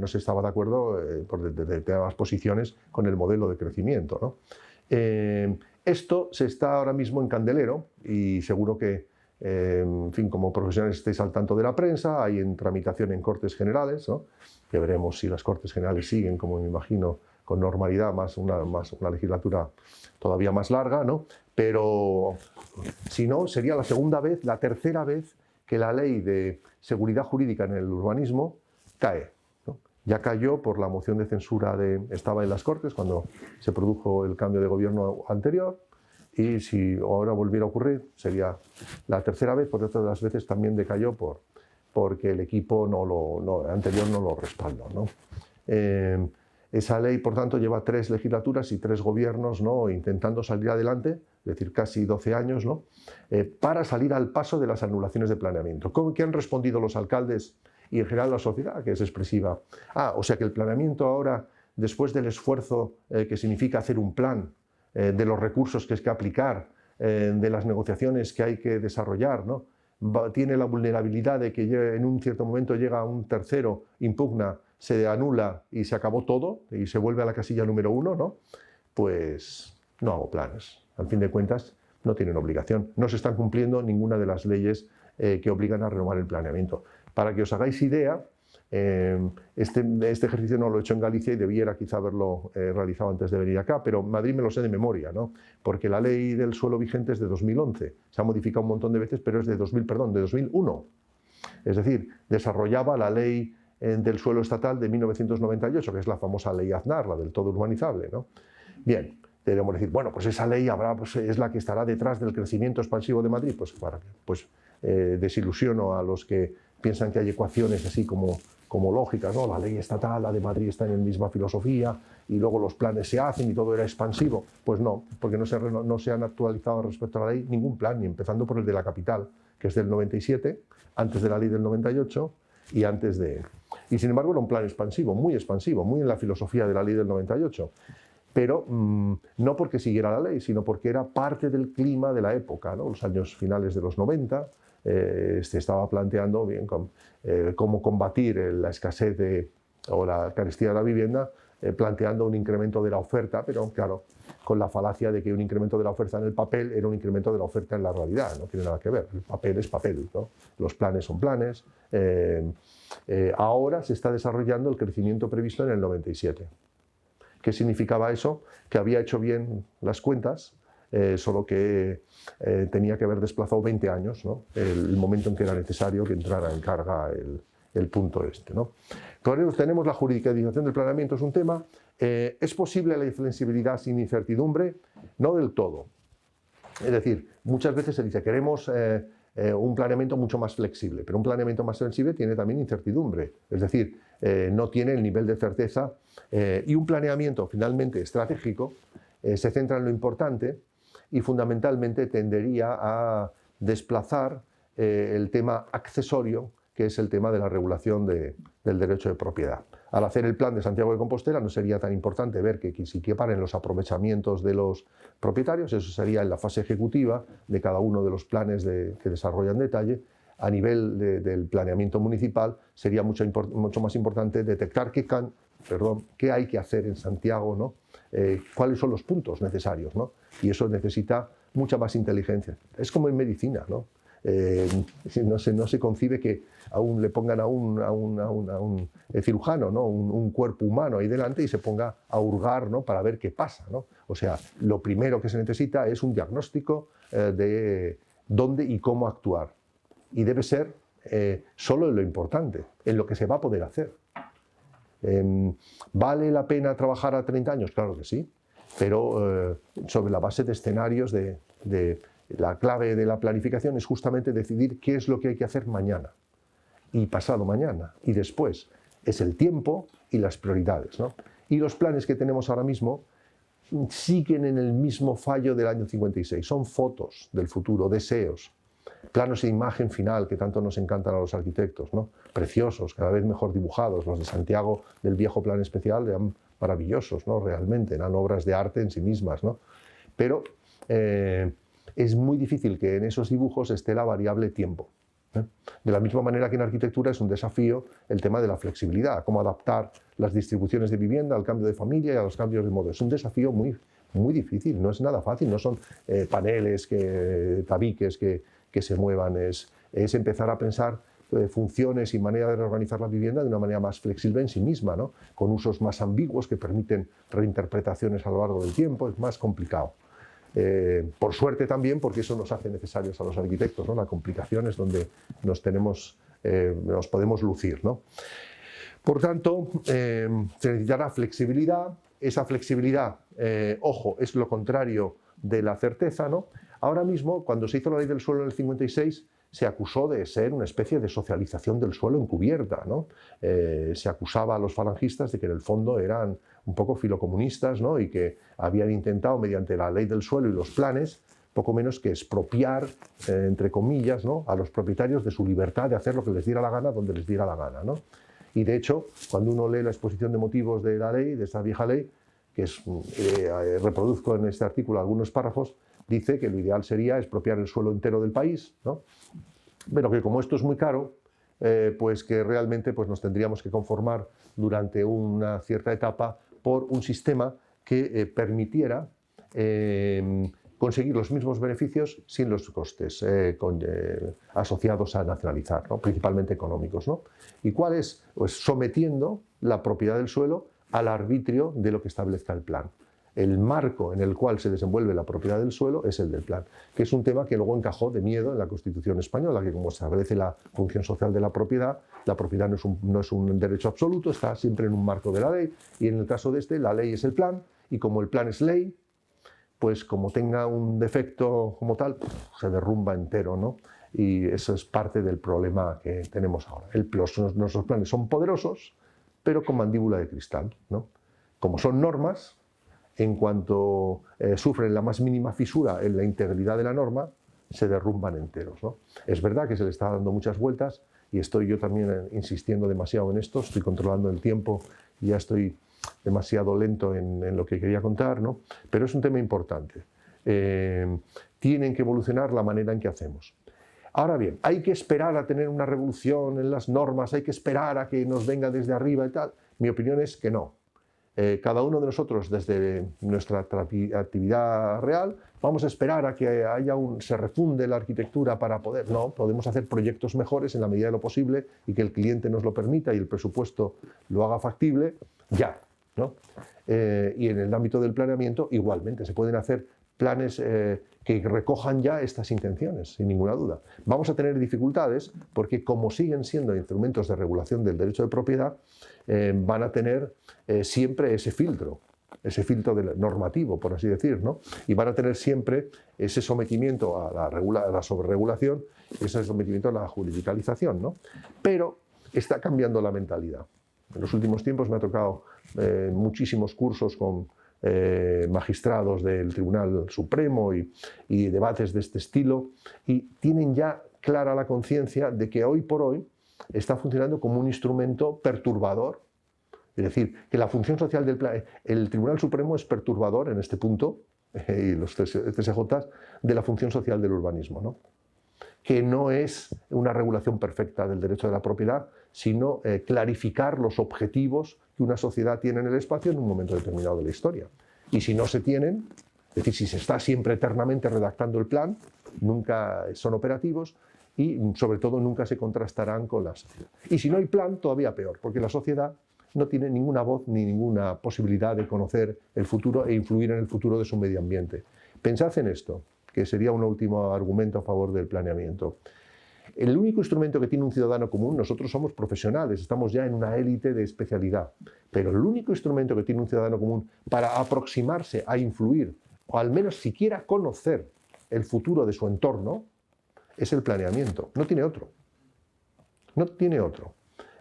se estaba de acuerdo por determinadas posiciones con el modelo de crecimiento, ¿no? Esto se está ahora mismo en candelero y seguro que en fin, como profesionales estéis al tanto de la prensa, hay en tramitación en Cortes Generales, ¿no? Que veremos si las Cortes Generales siguen, como me imagino, con normalidad, más una legislatura todavía más larga, ¿no? Pero si no, sería la segunda vez, la tercera vez que la ley de seguridad jurídica en el urbanismo cae, ¿no? Ya cayó por la moción de censura estaba en las Cortes cuando se produjo el cambio de gobierno anterior, y si ahora volviera a ocurrir sería la tercera vez, por otras las veces también decayó porque el equipo anterior no lo respaldó, ¿no? Esa ley, por tanto, lleva 3 legislaturas y 3 gobiernos, ¿no? Intentando salir adelante, es decir, casi 12 años, ¿no? Para salir al paso de las anulaciones de planeamiento. ¿Qué han respondido los alcaldes y en general la sociedad, que es expresiva? O sea que el planeamiento ahora, después del esfuerzo que significa hacer un plan, de los recursos que hay que aplicar, de las negociaciones que hay que desarrollar, ¿no? Tiene la vulnerabilidad de que en un cierto momento llega un tercero, impugna, se anula y se acabó todo y se vuelve a la casilla número 1, ¿no? Pues no hago planes. Al fin de cuentas, no tienen obligación. No se están cumpliendo ninguna de las leyes que obligan a renovar el planeamiento. Para que os hagáis idea, este ejercicio no lo he hecho en Galicia y debiera quizá haberlo realizado antes de venir acá, pero Madrid me lo sé de memoria, ¿no? Porque la ley del suelo vigente es de 2011, se ha modificado un montón de veces, pero es de 2001. Es decir, desarrollaba la ley del suelo estatal de 1998, que es la famosa ley Aznar, la del todo urbanizable, ¿no? Bien, debemos decir, bueno, pues esa ley es la que estará detrás del crecimiento expansivo de Madrid. Pues desilusiono a los que piensan que hay ecuaciones así como lógicas, ¿no? La ley estatal, la de Madrid está en la misma filosofía y luego los planes se hacen y todo era expansivo. Pues no, porque no se han actualizado respecto a la ley ningún plan, ni empezando por el de la capital, que es del 97, antes de la ley del 98 y antes de... Y sin embargo era un plan expansivo, muy en la filosofía de la ley del 98. Pero no porque siguiera la ley, sino porque era parte del clima de la época, ¿no? Los años finales de los 90, se estaba planteando bien cómo combatir la escasez o la carestía de la vivienda, planteando un incremento de la oferta, pero claro, con la falacia de que un incremento de la oferta en el papel era un incremento de la oferta en la realidad. No tiene nada que ver, el papel es papel, ¿no? Los planes son planes. Ahora se está desarrollando el crecimiento previsto en el 97. ¿Qué significaba eso? Que había hecho bien las cuentas, solo que tenía que haber desplazado 20 años, ¿no? El momento en que era necesario que entrara en carga el punto este, ¿no? Entonces tenemos la juridicación del planeamiento, es un tema. ¿Es posible la flexibilidad sin incertidumbre? No del todo. Es decir, muchas veces se dice queremos un planeamiento mucho más flexible, pero un planeamiento más flexible tiene también incertidumbre, es decir, no tiene el nivel de certeza, y un planeamiento finalmente estratégico se centra en lo importante y fundamentalmente tendería a desplazar el tema accesorio, que es el tema de la regulación del derecho de propiedad. Al hacer el plan de Santiago de Compostela no sería tan importante ver que se equiparen los aprovechamientos de los propietarios, eso sería en la fase ejecutiva de cada uno de los planes que desarrollan detalle. A nivel del planeamiento municipal sería mucho más importante detectar qué hay que hacer en Santiago, ¿no? Cuáles son los puntos necesarios, ¿no? Y eso necesita mucha más inteligencia. Es como en medicina, ¿no? No se concibe que aún le pongan a un cirujano, ¿no? un cuerpo humano ahí delante y se ponga a hurgar, ¿no? Para ver qué pasa, ¿no? O sea, lo primero que se necesita es un diagnóstico de dónde y cómo actuar. Y debe ser solo en lo importante, en lo que se va a poder hacer. ¿Vale la pena trabajar a 30 años? Claro que sí, pero sobre la base de escenarios la clave de la planificación es justamente decidir qué es lo que hay que hacer mañana y pasado mañana y después. Es el tiempo y las prioridades, ¿no? Y los planes que tenemos ahora mismo siguen en el mismo fallo del año 56. Son fotos del futuro, deseos, planos de imagen final que tanto nos encantan a los arquitectos, ¿no? Preciosos, cada vez mejor dibujados. Los de Santiago del viejo plan especial eran maravillosos, ¿no? Realmente, eran obras de arte en sí mismas, ¿no? Pero es muy difícil que en esos dibujos esté la variable tiempo. De la misma manera que en arquitectura es un desafío el tema de la flexibilidad, cómo adaptar las distribuciones de vivienda al cambio de familia y a los cambios de modo. Es un desafío muy difícil, no es nada fácil, no son paneles, tabiques que que se muevan, es empezar a pensar funciones y manera de reorganizar la vivienda de una manera más flexible en sí misma, ¿no? Con usos más ambiguos que permiten reinterpretaciones a lo largo del tiempo, es más complicado. Por suerte también, porque eso nos hace necesarios a los arquitectos, ¿no? La complicación es donde nos podemos lucir, ¿no? Por tanto, se necesitará flexibilidad. Esa flexibilidad, ojo, es lo contrario de la certeza, ¿no? Ahora mismo, cuando se hizo la ley del suelo en el 56, se acusó de ser una especie de socialización del suelo encubierta, ¿no? Se acusaba a los falangistas de que en el fondo eran un poco filocomunistas, ¿no? Y que habían intentado, mediante la ley del suelo y los planes, poco menos que expropiar, entre comillas, ¿no? A los propietarios de su libertad de hacer lo que les diera la gana, donde les diera la gana, ¿no? Y de hecho, cuando uno lee la exposición de motivos de la ley, de esta vieja ley, que reproduzco en este artículo algunos párrafos, dice que lo ideal sería expropiar el suelo entero del país, ¿no? Pero que como esto es muy caro, pues que realmente pues nos tendríamos que conformar durante una cierta etapa por un sistema que permitiera conseguir los mismos beneficios sin los costes asociados a nacionalizar, ¿no? Principalmente económicos, ¿no? ¿Y cuál es? Pues sometiendo la propiedad del suelo al arbitrio de lo que establezca el plan. El marco en el cual se desenvuelve la propiedad del suelo es el del plan, que es un tema que luego encajó de miedo en la Constitución española, que como establece la función social de la propiedad no es un derecho absoluto, está siempre en un marco de la ley, y en el caso de este, la ley es el plan, y como el plan es ley, pues como tenga un defecto como tal, se derrumba entero, ¿no? Y eso es parte del problema que tenemos ahora. Nuestros planes son poderosos, pero con mandíbula de cristal, ¿no? Como son normas, en cuanto sufren la más mínima fisura en la integridad de la norma, se derrumban enteros, ¿no? Es verdad que se le está dando muchas vueltas y estoy yo también insistiendo demasiado en esto, estoy controlando el tiempo y ya estoy demasiado lento en lo que quería contar, ¿no? Pero es un tema importante. Tienen que evolucionar la manera en que hacemos. Ahora bien, ¿hay que esperar a tener una revolución en las normas? ¿Hay que esperar a que nos venga desde arriba y tal? Mi opinión es que no. Cada uno de nosotros, desde nuestra actividad real, vamos a esperar a que se refunde la arquitectura para poder... No, podemos hacer proyectos mejores en la medida de lo posible y que el cliente nos lo permita y el presupuesto lo haga factible, ya, ¿no? Y en el ámbito del planeamiento, igualmente, se pueden hacer planes que recojan ya estas intenciones, sin ninguna duda. Vamos a tener dificultades porque, como siguen siendo instrumentos de regulación del derecho de propiedad, van a tener siempre ese filtro normativo, por así decir, ¿no? Y van a tener siempre ese sometimiento a la sobreregulación, ese sometimiento a la juridicalización, ¿no? Pero está cambiando la mentalidad. En los últimos tiempos me ha tocado muchísimos cursos con magistrados del Tribunal Supremo y debates de este estilo, y tienen ya clara la conciencia de que hoy por hoy está funcionando como un instrumento perturbador. Es decir, que la función social el Tribunal Supremo es perturbador en este punto, y los CSJ, de la función social del urbanismo, ¿no? Que no es una regulación perfecta del derecho de la propiedad, sino clarificar los objetivos que una sociedad tiene en el espacio en un momento determinado de la historia. Y si no se tienen, es decir, si se está siempre eternamente redactando el plan, nunca son operativos y, sobre todo, nunca se contrastarán con la sociedad. Y si no hay plan, todavía peor, porque la sociedad no tiene ninguna voz ni ninguna posibilidad de conocer el futuro e influir en el futuro de su medio ambiente. Pensad en esto, que sería un último argumento a favor del planeamiento. El único instrumento que tiene un ciudadano común, nosotros somos profesionales, estamos ya en una élite de especialidad, pero el único instrumento que tiene un ciudadano común para aproximarse a influir, o al menos siquiera conocer el futuro de su entorno, es el planeamiento. No tiene otro. No tiene otro.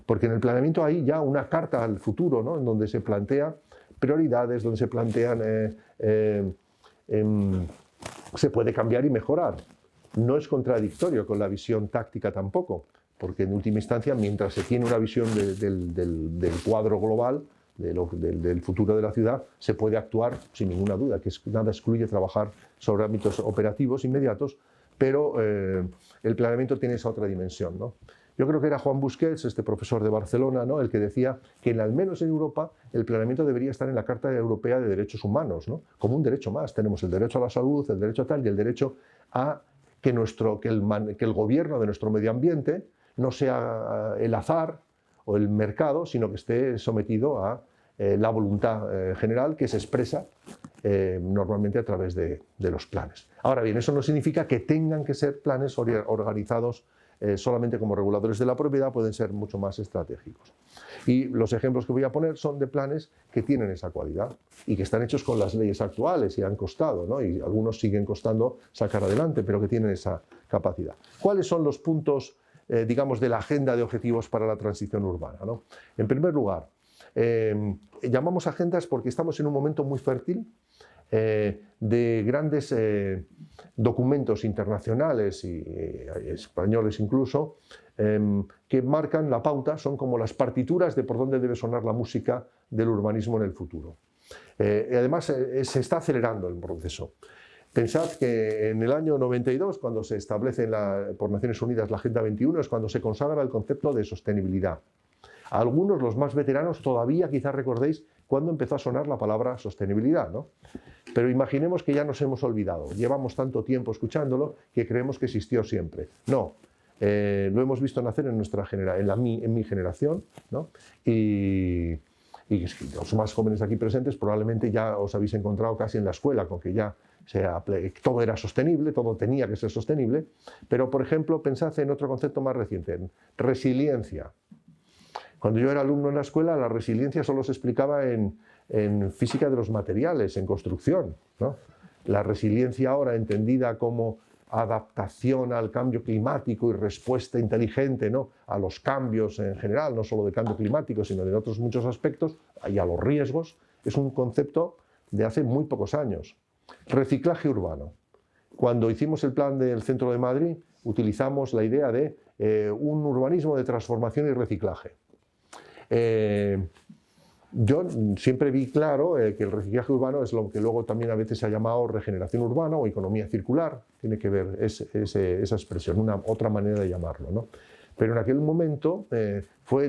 Porque en el planeamiento hay ya una carta al futuro, ¿no? En donde se plantean prioridades, donde se plantean... se puede cambiar y mejorar. No es contradictorio con la visión táctica tampoco, porque en última instancia, mientras se tiene una visión del cuadro global, del futuro de la ciudad, se puede actuar sin ninguna duda, que nada excluye trabajar sobre ámbitos operativos inmediatos, pero el planeamiento tiene esa otra dimensión, ¿no? Yo creo que era Juan Busquets, este profesor de Barcelona, ¿no?, el que decía que al menos en Europa el planeamiento debería estar en la Carta Europea de Derechos Humanos, ¿no?, como un derecho más. Tenemos el derecho a la salud, el derecho a tal y el derecho a que el gobierno de nuestro medio ambiente no sea el azar o el mercado, sino que esté sometido a la voluntad general que se expresa normalmente a través de los planes. Ahora bien, eso no significa que tengan que ser planes organizados solamente como reguladores de la propiedad, pueden ser mucho más estratégicos. Y los ejemplos que voy a poner son de planes que tienen esa cualidad y que están hechos con las leyes actuales y han costado, ¿no? Y algunos siguen costando sacar adelante, pero que tienen esa capacidad. ¿Cuáles son los puntos, digamos, de la agenda de objetivos para la transición urbana, ¿no? En primer lugar, llamamos agendas porque estamos en un momento muy fértil de grandes documentos internacionales y españoles incluso, que marcan la pauta, son como las partituras de por dónde debe sonar la música del urbanismo en el futuro. Además, se está acelerando el proceso. Pensad que en el año 92, cuando se establece por Naciones Unidas la Agenda 21, es cuando se consagra el concepto de sostenibilidad. Algunos, los más veteranos, todavía quizás recordéis cuando empezó a sonar la palabra sostenibilidad, ¿no? Pero imaginemos que ya nos hemos olvidado, llevamos tanto tiempo escuchándolo que creemos que existió siempre. No, lo hemos visto nacer en mi generación, ¿no? Y los más jóvenes aquí presentes probablemente ya os habéis encontrado casi en la escuela con que ya todo era sostenible, todo tenía que ser sostenible, pero por ejemplo pensad en otro concepto más reciente, en resiliencia. Cuando yo era alumno en la escuela, la resiliencia solo se explicaba en física de los materiales, en construcción, ¿no? La resiliencia ahora entendida como adaptación al cambio climático y respuesta inteligente, ¿no?, a los cambios en general, no solo de cambio climático, sino de otros muchos aspectos, y a los riesgos, es un concepto de hace muy pocos años. Reciclaje urbano. Cuando hicimos el plan del Centro de Madrid, utilizamos la idea de un urbanismo de transformación y reciclaje. Yo siempre vi claro que el reciclaje urbano es lo que luego también a veces se ha llamado regeneración urbana o economía circular, tiene que ver esa expresión, otra manera de llamarlo, ¿no? Pero en aquel momento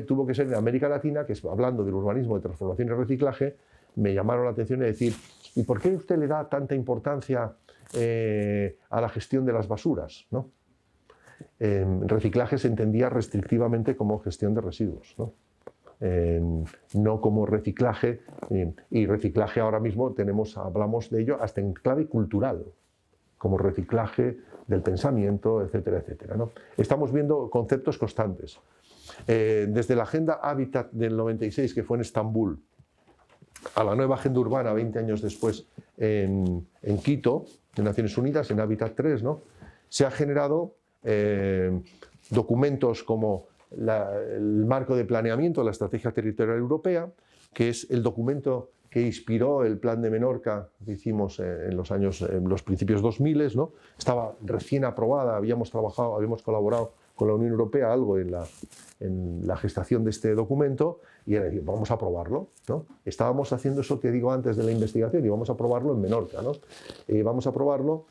tuvo que ser en América Latina, que hablando del urbanismo de transformación y reciclaje, me llamaron la atención de decir, ¿y por qué usted le da tanta importancia a la gestión de las basuras, ¿no? Reciclaje se entendía restrictivamente como gestión de residuos, ¿no? No como reciclaje, y reciclaje ahora mismo hablamos de ello hasta en clave cultural, como reciclaje del pensamiento, etcétera, etcétera, ¿no? Estamos viendo conceptos constantes. Desde la Agenda Habitat del 96, que fue en Estambul, a la nueva Agenda Urbana 20 años después en Quito, de Naciones Unidas, en Habitat 3, ¿no?, se ha generado documentos como el marco de planeamiento de la Estrategia Territorial Europea, que es el documento que inspiró el plan de Menorca que hicimos en los principios 2000, ¿no? Estaba recién aprobada, habíamos colaborado con la Unión Europea algo en la gestación de este documento y era decir, vamos a aprobarlo, ¿no? Estábamos haciendo eso que digo antes de la investigación y vamos a aprobarlo en Menorca, ¿no? Vamos a aprobarlo.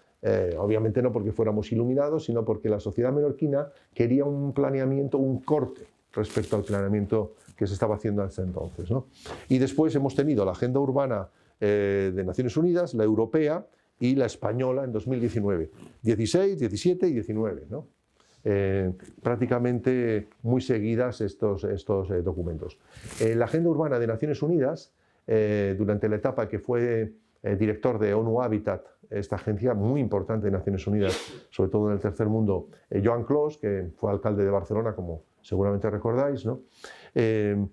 Obviamente no porque fuéramos iluminados, sino porque la sociedad menorquina quería un planeamiento, un corte respecto al planeamiento que se estaba haciendo hasta entonces, ¿no? Y después hemos tenido la Agenda Urbana de Naciones Unidas, la europea y la española en 2019, 16, 17 y 19, ¿no? Prácticamente muy seguidas estos documentos. La Agenda Urbana de Naciones Unidas, durante la etapa que fue director de ONU Habitat, esta agencia muy importante de Naciones Unidas, sobre todo en el tercer mundo, Joan Clos, que fue alcalde de Barcelona, como seguramente recordáis, ¿no? Dio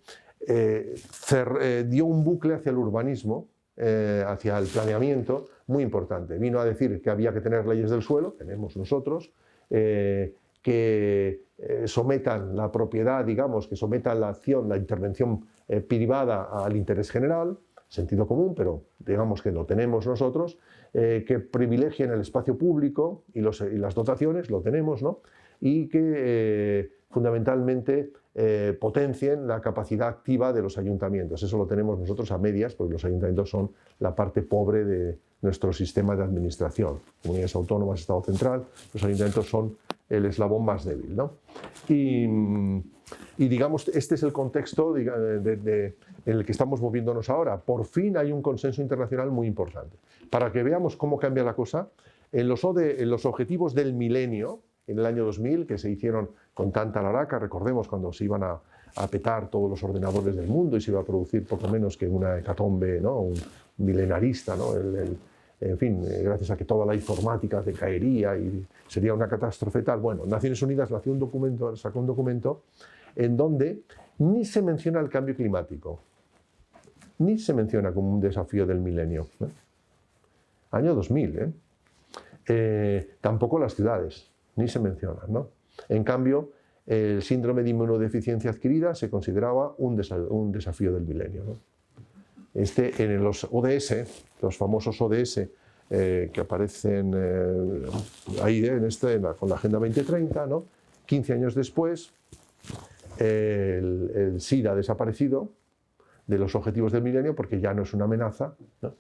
un bucle hacia el urbanismo, hacia el planeamiento, muy importante. Vino a decir que había que tener leyes del suelo, tenemos nosotros, que sometan la propiedad, digamos, que sometan la acción, la intervención privada al interés general, sentido común, pero digamos que lo tenemos nosotros, que privilegien el espacio público y las dotaciones, lo tenemos, ¿no? Y que fundamentalmente potencien la capacidad activa de los ayuntamientos. Eso lo tenemos nosotros a medias, porque los ayuntamientos son la parte pobre de nuestro sistema de administración. Comunidades autónomas, Estado central, los ayuntamientos son el eslabón más débil, ¿no? Y digamos, este es el contexto en el que estamos moviéndonos ahora. Por fin hay un consenso internacional muy importante. Para que veamos cómo cambia la cosa, En los objetivos del milenio, en el año 2000, que se hicieron con tanta laraca, recordemos cuando se iban a petar todos los ordenadores del mundo y se iba a producir poco menos que una hecatombe, ¿no? Un milenarista, ¿no? En fin, gracias a que toda la informática se caería y sería una catástrofe tal. Bueno, Naciones Unidas sacó un documento en donde ni se menciona el cambio climático, ni se menciona como un desafío del milenio. Año 2000, tampoco las ciudades, ni se mencionan, ¿no? En cambio, el síndrome de inmunodeficiencia adquirida se consideraba un desafío del milenio, ¿no? En los ODS, los famosos ODS que aparecen ahí con la Agenda 2030, ¿no? 15 años después, el SIDA ha desaparecido de los objetivos del milenio porque ya no es una amenaza, ¿no?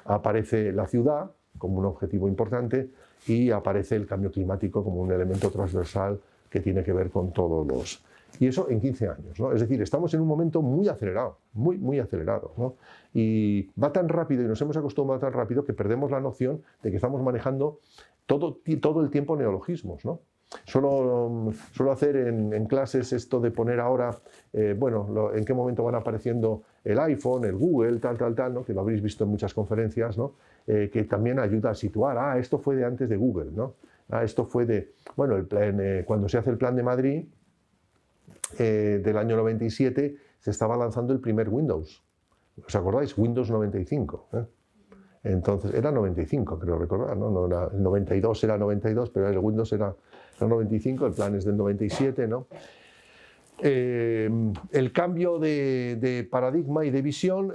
Aparece la ciudad como un objetivo importante y aparece el cambio climático como un elemento transversal que tiene que ver con todos los... Y eso en 15 años, ¿no? Es decir, estamos en un momento muy acelerado, muy acelerado, ¿no? Y va tan rápido y nos hemos acostumbrado tan rápido que perdemos la noción de que estamos manejando todo el tiempo neologismos, ¿no? Suelo hacer en clases esto de poner ahora, en qué momento van apareciendo el iPhone, el Google, tal, ¿no? Que lo habréis visto en muchas conferencias, ¿no? Que también ayuda a situar, esto fue de antes de Google, ¿no? Esto fue de, bueno, cuando se hace el Plan de Madrid, del año 97, se estaba lanzando el primer Windows. ¿Os acordáis? Windows 95. Entonces, era 95, creo recordar, ¿no? El 92 era 92, pero el Windows era 95, el plan es del 97, ¿no? El cambio de paradigma y de visión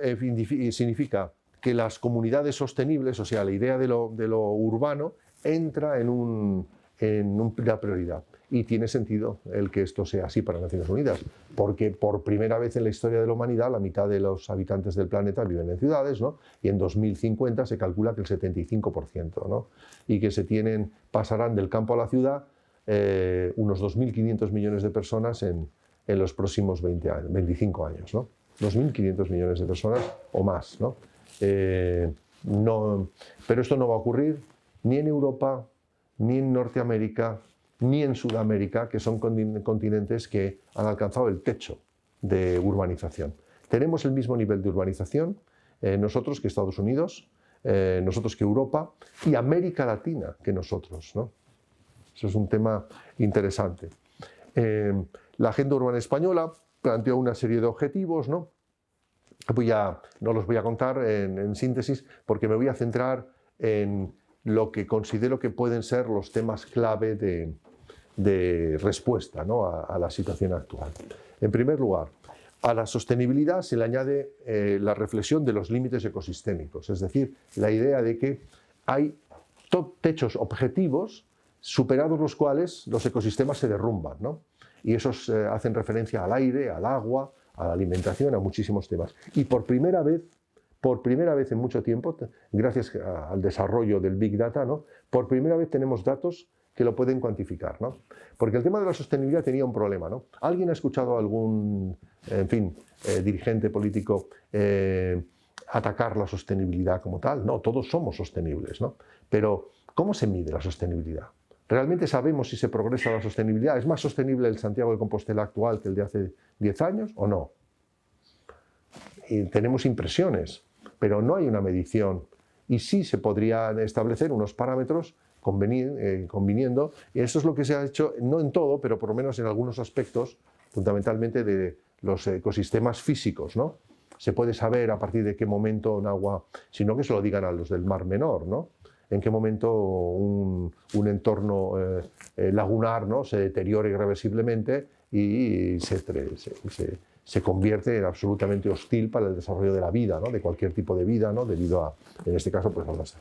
significa que las comunidades sostenibles, o sea, la idea de lo urbano, entra en una prioridad. Y tiene sentido el que esto sea así para Naciones Unidas, porque por primera vez en la historia de la humanidad la mitad de los habitantes del planeta viven en ciudades, ¿no? Y en 2050 se calcula que el 75%, ¿no? Y que pasarán del campo a la ciudad unos 2.500 millones de personas en los próximos 25 años, ¿no? 2.500 millones de personas o más, ¿no? Pero esto no va a ocurrir ni en Europa, ni en Norteamérica, ni en Sudamérica, que son continentes que han alcanzado el techo de urbanización. Tenemos el mismo nivel de urbanización nosotros que Estados Unidos, nosotros que Europa y América Latina que nosotros, ¿no? Eso es un tema interesante. La Agenda Urbana Española planteó una serie de objetivos, ¿no? No los voy a contar en síntesis porque me voy a centrar en lo que considero que pueden ser los temas clave de respuesta, ¿no? a la situación actual. En primer lugar, a la sostenibilidad se le añade la reflexión de los límites ecosistémicos, es decir, la idea de que hay techos objetivos superados los cuales los ecosistemas se derrumban, ¿no? Y esos hacen referencia al aire, al agua, a la alimentación, a muchísimos temas. Y por primera vez en mucho tiempo, gracias al desarrollo del Big Data, ¿no? Por primera vez tenemos datos que lo pueden cuantificar, ¿no? Porque el tema de la sostenibilidad tenía un problema, ¿no? ¿Alguien ha escuchado a algún, dirigente político atacar la sostenibilidad como tal? No, todos somos sostenibles, ¿no? Pero, ¿cómo se mide la sostenibilidad? ¿Realmente sabemos si se progresa la sostenibilidad? ¿Es más sostenible el Santiago de Compostela actual que el de hace 10 años o no? Y tenemos impresiones, pero no hay una medición. Y sí se podrían establecer unos parámetros conviniendo, y eso es lo que se ha hecho, no en todo, pero por lo menos en algunos aspectos, fundamentalmente de los ecosistemas físicos, ¿no? Se puede saber a partir de qué momento un agua, sino que se lo digan a los del Mar Menor, ¿no? En qué momento un entorno lagunar, ¿no? Se deteriora irreversiblemente y se convierte en absolutamente hostil para el desarrollo de la vida, ¿no? De cualquier tipo de vida, ¿no? Debido a, en este caso, pues,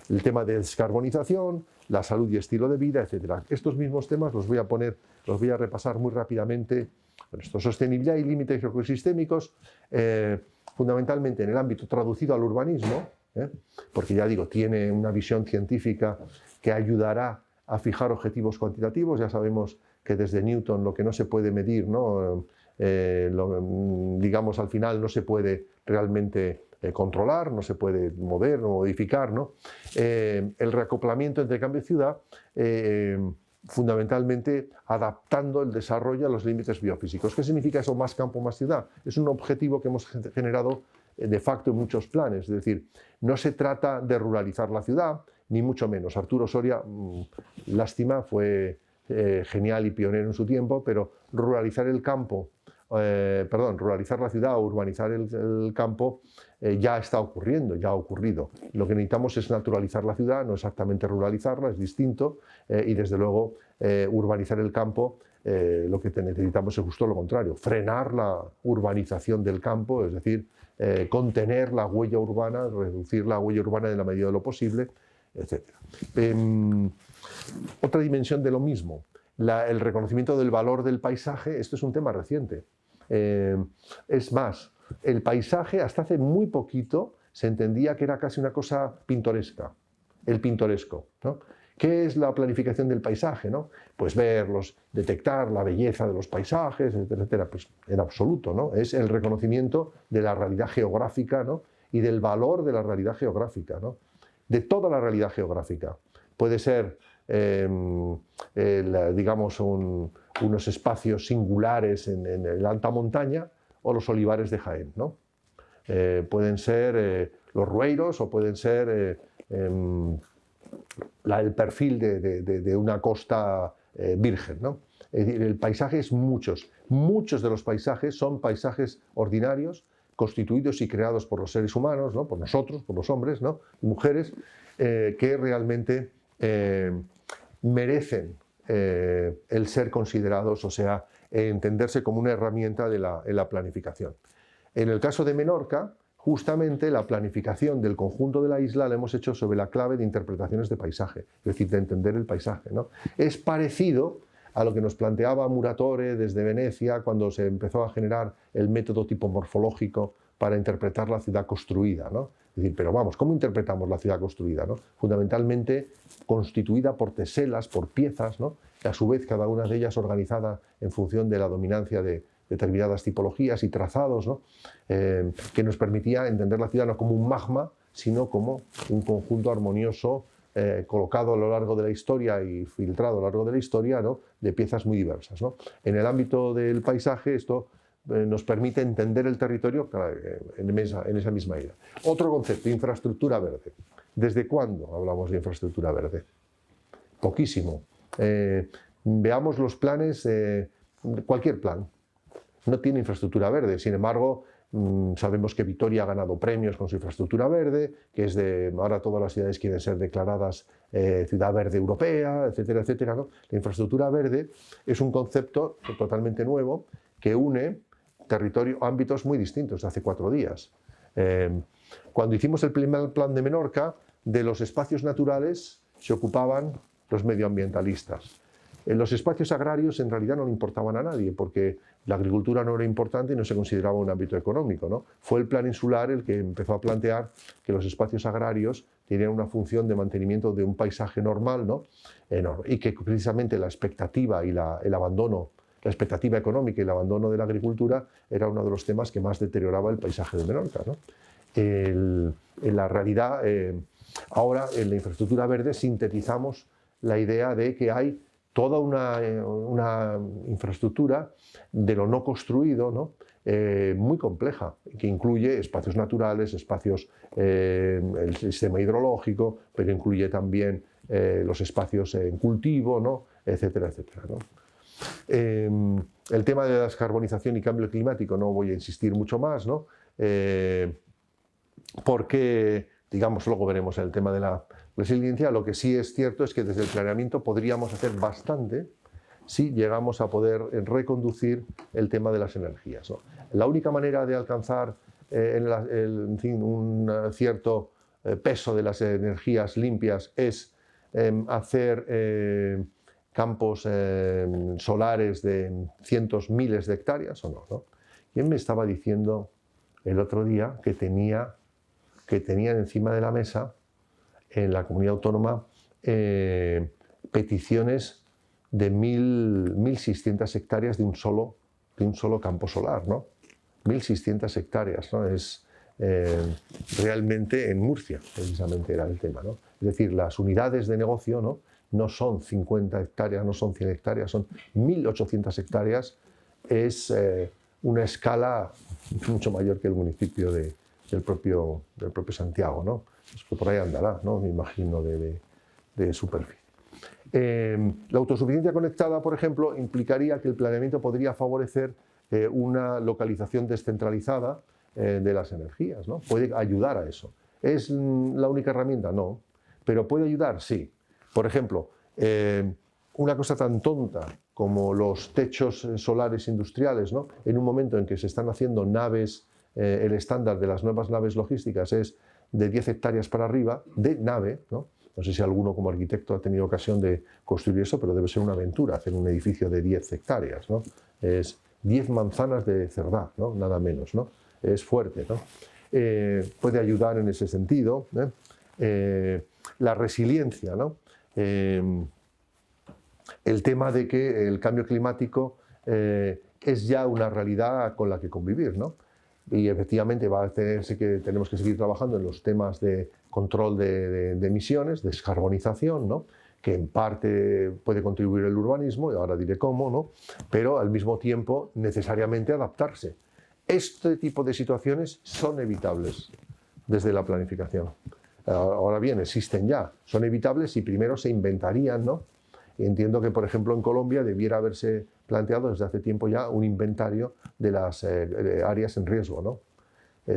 el tema de descarbonización, la salud y estilo de vida, etc. Estos mismos temas los voy a repasar muy rápidamente. Bueno, sostenibilidad y límites ecosistémicos, fundamentalmente en el ámbito traducido al urbanismo, porque ya digo, tiene una visión científica que ayudará a fijar objetivos cuantitativos. Ya sabemos que desde Newton lo que no se puede medir, ¿no? Digamos, al final no se puede realmente controlar, no se puede mover o modificar, ¿no? El reacoplamiento entre campo y ciudad, fundamentalmente adaptando el desarrollo a los límites biofísicos. ¿Qué significa eso, más campo, más ciudad? Es un objetivo que hemos generado de facto en muchos planes, es decir, no se trata de ruralizar la ciudad, ni mucho menos. Arturo Soria, lástima, fue genial y pionero en su tiempo, pero ruralizar el campo, ruralizar la ciudad o urbanizar el campo ya está ocurriendo, ya ha ocurrido. Lo que necesitamos es naturalizar la ciudad, no exactamente ruralizarla, es distinto, y desde luego urbanizar el campo, lo que necesitamos es justo lo contrario, frenar la urbanización del campo, es decir, contener la huella urbana, reducir la huella urbana en la medida de lo posible, etc. Otra dimensión de lo mismo, el reconocimiento del valor del paisaje. Esto es un tema reciente. Es más, el paisaje hasta hace muy poquito se entendía que era casi una cosa pintoresca, el pintoresco, ¿no? ¿Qué es la planificación del paisaje, ¿no? Pues verlos, detectar la belleza de los paisajes, etcétera, etcétera. Pues en absoluto, ¿no? Es el reconocimiento de la realidad geográfica, ¿no? Y del valor de la realidad geográfica, ¿no? De toda la realidad geográfica. Puede ser, digamos, unos espacios singulares en la alta montaña o los olivares de Jaén, ¿no? Pueden ser los rueiros o pueden ser el perfil de una costa virgen, ¿no? Es decir, el paisaje es muchos de los paisajes son paisajes ordinarios, constituidos y creados por los seres humanos, ¿no? Por nosotros, por los hombres, ¿no? Y mujeres, que realmente merecen el ser considerados, o sea, entenderse como una herramienta en la planificación. En el caso de Menorca, justamente la planificación del conjunto de la isla la hemos hecho sobre la clave de interpretaciones de paisaje, es decir, de entender el paisaje, ¿no? Es parecido a lo que nos planteaba Muratore desde Venecia cuando se empezó a generar el método tipomorfológico para interpretar la ciudad construida, ¿no? Es decir, pero vamos, ¿cómo interpretamos la ciudad construida, ¿no? Fundamentalmente constituida por teselas, por piezas, ¿no? Y a su vez cada una de ellas organizada en función de la dominancia de determinadas tipologías y trazados, ¿no? Que nos permitía entender la ciudad no como un magma, sino como un conjunto armonioso colocado a lo largo de la historia y filtrado a lo largo de la historia, ¿no? De piezas muy diversas, ¿no? En el ámbito del paisaje esto nos permite entender el territorio en esa misma idea. Otro concepto, infraestructura verde. ¿Desde cuándo hablamos de infraestructura verde? Poquísimo. Veamos los planes, cualquier plan no tiene infraestructura verde. Sin embargo, sabemos que Vitoria ha ganado premios con su infraestructura verde, que ahora todas las ciudades quieren ser declaradas ciudad verde europea, etcétera, etcétera, ¿no? La infraestructura verde es un concepto totalmente nuevo que une ámbitos muy distintos hace 4 días. Cuando hicimos el primer plan de Menorca, de los espacios naturales se ocupaban los medioambientalistas. Los espacios agrarios en realidad no le importaban a nadie porque la agricultura no era importante y no se consideraba un ámbito económico, ¿no? Fue el plan insular el que empezó a plantear que los espacios agrarios tenían una función de mantenimiento de un paisaje normal, ¿no? Y que precisamente la expectativa y el abandono, la expectativa económica y el abandono de la agricultura era uno de los temas que más deterioraba el paisaje de Menorca, ¿no? En la realidad, ahora en la infraestructura verde sintetizamos la idea de que hay toda una infraestructura de lo no construido, ¿no? Muy compleja, que incluye espacios naturales, el sistema hidrológico, pero incluye también los espacios en cultivo, ¿no? Etcétera, etcétera, ¿no? El tema de la descarbonización y cambio climático no voy a insistir mucho más, ¿no? Porque, digamos, luego veremos el tema de la resiliencia. Lo que sí es cierto es que desde el planeamiento podríamos hacer bastante si llegamos a poder reconducir el tema de las energías, ¿no? La única manera de alcanzar un cierto peso de las energías limpias es hacer campos solares de cientos, miles de hectáreas, ¿o no, no? ¿Quién me estaba diciendo el otro día que tenían encima de la mesa en la comunidad autónoma peticiones de 1.600 hectáreas de un solo campo solar, ¿no? 1.600 hectáreas, ¿no? Es realmente en Murcia, precisamente era el tema, ¿no? Es decir, las unidades de negocio, ¿no? No son 50 hectáreas, no son 100 hectáreas, son 1.800 hectáreas. Es una escala mucho mayor que el municipio del propio Santiago, ¿no? Es que por ahí andará, ¿no? Me imagino, de superficie. La autosuficiencia conectada, por ejemplo, implicaría que el planeamiento podría favorecer una localización descentralizada de las energías, ¿no? Puede ayudar a eso. ¿Es la única herramienta? No. ¿Pero puede ayudar? Sí. Por ejemplo, una cosa tan tonta como los techos solares industriales, ¿no? En un momento en que se están haciendo naves, el estándar de las nuevas naves logísticas es de 10 hectáreas para arriba, de nave, ¿no? No sé si alguno como arquitecto ha tenido ocasión de construir eso, pero debe ser una aventura hacer un edificio de 10 hectáreas, ¿no? Es 10 manzanas de Cerdá, ¿no? Nada menos, ¿no? Es fuerte, ¿no? Puede ayudar en ese sentido, la resiliencia, ¿no? El tema de que el cambio climático es ya una realidad con la que convivir, ¿no? Y efectivamente tenemos que seguir trabajando en los temas de control de emisiones, descarbonización, ¿no? Que en parte puede contribuir el urbanismo, y ahora diré cómo, ¿no? Pero al mismo tiempo necesariamente adaptarse. Este tipo de situaciones son evitables desde la planificación. Ahora bien, existen ya, son evitables y primero se inventarían, ¿no? Y entiendo que, por ejemplo, en Colombia debiera haberse planteado desde hace tiempo ya un inventario de las áreas en riesgo, ¿no?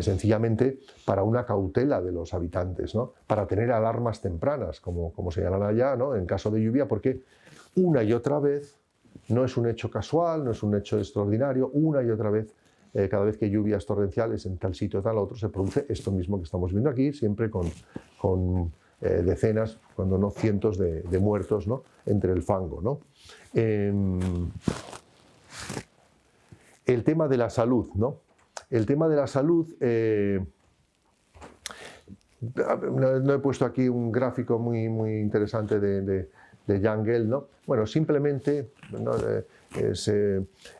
Sencillamente para una cautela de los habitantes, ¿no? Para tener alarmas tempranas, como señalan allá, ¿no? En caso de lluvia, porque una y otra vez, no es un hecho casual, no es un hecho extraordinario, una y otra vez, cada vez que hay lluvias torrenciales en tal sitio o tal otro, se produce esto mismo que estamos viendo aquí, siempre con decenas, cuando no cientos de muertos, ¿no? Entre el fango, ¿no? El tema de la salud, ¿no? El tema de la salud, no he puesto aquí un gráfico muy interesante de Jangel, ¿no? Bueno, simplemente, ¿no?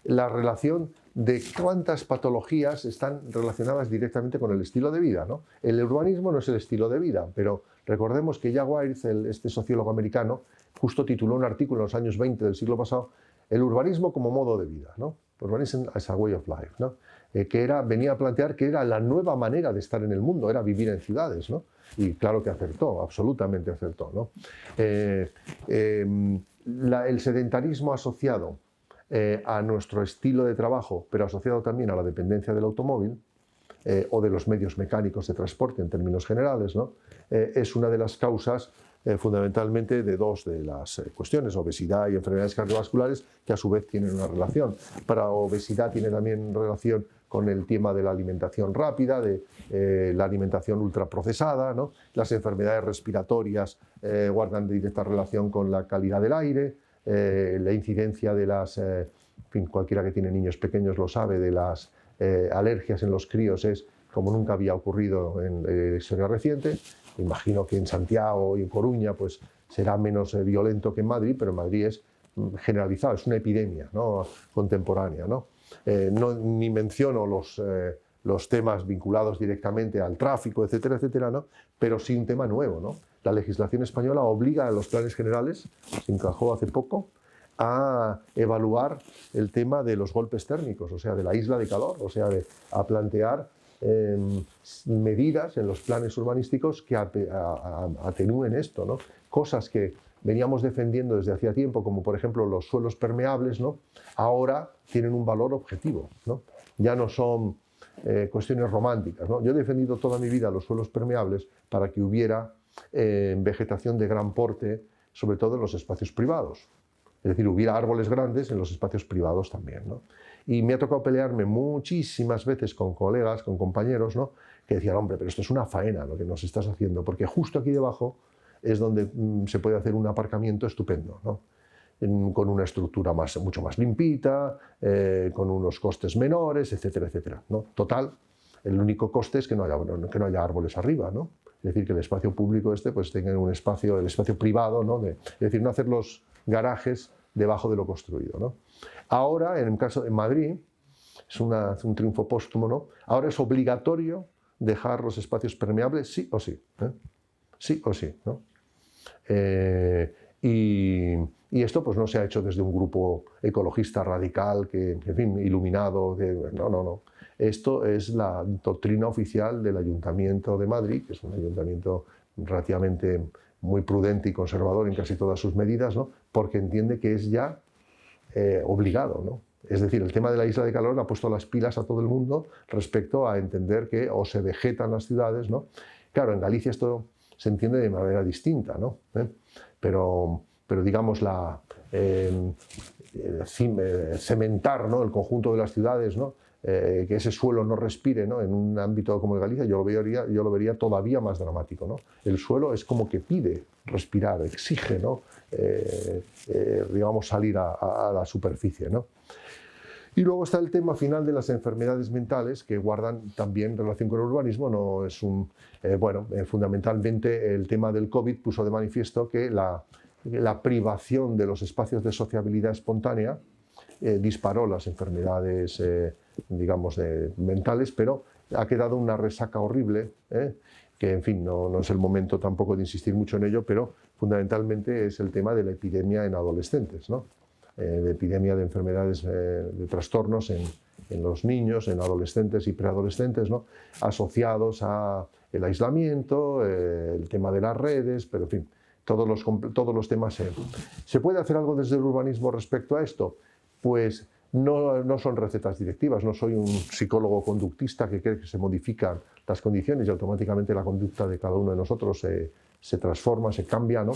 La relación de cuántas patologías están relacionadas directamente con el estilo de vida, ¿no? El urbanismo no es el estilo de vida, pero recordemos que Jack Welch, este sociólogo americano, justo tituló un artículo en los años 20 del siglo pasado, el urbanismo como modo de vida, ¿no? Urbanism as a way of life, ¿no? Que venía a plantear que era la nueva manera de estar en el mundo, era vivir en ciudades, ¿no? Y claro que acertó, absolutamente acertó, ¿no? El sedentarismo asociado a nuestro estilo de trabajo, pero asociado también a la dependencia del automóvil o de los medios mecánicos de transporte en términos generales, ¿no? Es una de las causas fundamentalmente de dos de las cuestiones, obesidad y enfermedades cardiovasculares, que a su vez tienen una relación. Para obesidad tiene también relación con el tema de la alimentación rápida, de la alimentación ultraprocesada, ¿no? Las enfermedades respiratorias guardan directa relación con la calidad del aire, la incidencia de las, en fin, cualquiera que tiene niños pequeños lo sabe, de las alergias en los críos es como nunca había ocurrido en la historia reciente. Imagino que en Santiago y en Coruña pues, será menos violento que en Madrid, pero en Madrid es generalizado, es una epidemia, ¿no? Contemporánea, ¿no? Ni menciono los temas vinculados directamente al tráfico, etcétera, etcétera, ¿no? Pero sí un tema nuevo, ¿no? La legislación española obliga a los planes generales, se encajó hace poco, a evaluar el tema de los golpes térmicos, o sea, de la isla de calor, o sea, a plantear medidas en los planes urbanísticos que atenúen esto, ¿no? Cosas que veníamos defendiendo desde hacía tiempo, como por ejemplo los suelos permeables, ¿no? Ahora tienen un valor objetivo, ¿no? Ya no son cuestiones románticas, ¿no? Yo he defendido toda mi vida los suelos permeables para que hubiera vegetación de gran porte, sobre todo en los espacios privados. Es decir, hubiera árboles grandes en los espacios privados también, ¿no? Y me ha tocado pelearme muchísimas veces con colegas, con compañeros, ¿no? Que decían, hombre, pero esto es una faena lo que nos estás haciendo, porque justo aquí debajo es donde se puede hacer un aparcamiento estupendo, ¿no? Con una estructura mucho más limpita, con unos costes menores, etcétera, etcétera, ¿no? Total, el único coste es que no haya árboles arriba, ¿no? Es decir, que el espacio público pues tenga un espacio, el espacio privado, ¿no? Es decir, no hacer los garajes debajo de lo construido, ¿no? Ahora, en el caso de Madrid, es un triunfo póstumo, ¿no? Ahora es obligatorio dejar los espacios permeables sí o sí, sí o sí, ¿no? Y esto pues no se ha hecho desde un grupo ecologista radical, que, en fin, iluminado, no, no, no. Esto es la doctrina oficial del Ayuntamiento de Madrid, que es un ayuntamiento relativamente muy prudente y conservador en casi todas sus medidas, ¿no? Porque entiende que es ya obligado, ¿no? Es decir, el tema de la isla de calor ha puesto las pilas a todo el mundo respecto a entender que o se vegetan las ciudades, ¿no? Claro, en Galicia esto se entiende de manera distinta, ¿no? Pero digamos, cementar, ¿no?, el conjunto de las ciudades, ¿no?, que ese suelo no respire, ¿no?, en un ámbito como el Galicia, yo lo vería todavía más dramático, ¿no? El suelo es como que pide respirar, exige, ¿no?, digamos, salir a la superficie, ¿no? Y luego está el tema final de las enfermedades mentales, que guardan también relación con el urbanismo. No es fundamentalmente el tema del COVID puso de manifiesto que la privación de los espacios de sociabilidad espontánea disparó las enfermedades, digamos, mentales, pero ha quedado una resaca horrible, que, en fin, no es el momento tampoco de insistir mucho en ello, pero fundamentalmente es el tema de la epidemia en adolescentes, ¿no? De epidemia de enfermedades, de trastornos en los niños, en adolescentes y preadolescentes, ¿no?, asociados al aislamiento, el tema de las redes, pero en fin, todos los temas. ¿Se puede hacer algo desde el urbanismo respecto a esto? Pues no son recetas directivas, no soy un psicólogo conductista que cree que se modifican las condiciones y automáticamente la conducta de cada uno de nosotros se transforma, se cambia, ¿no?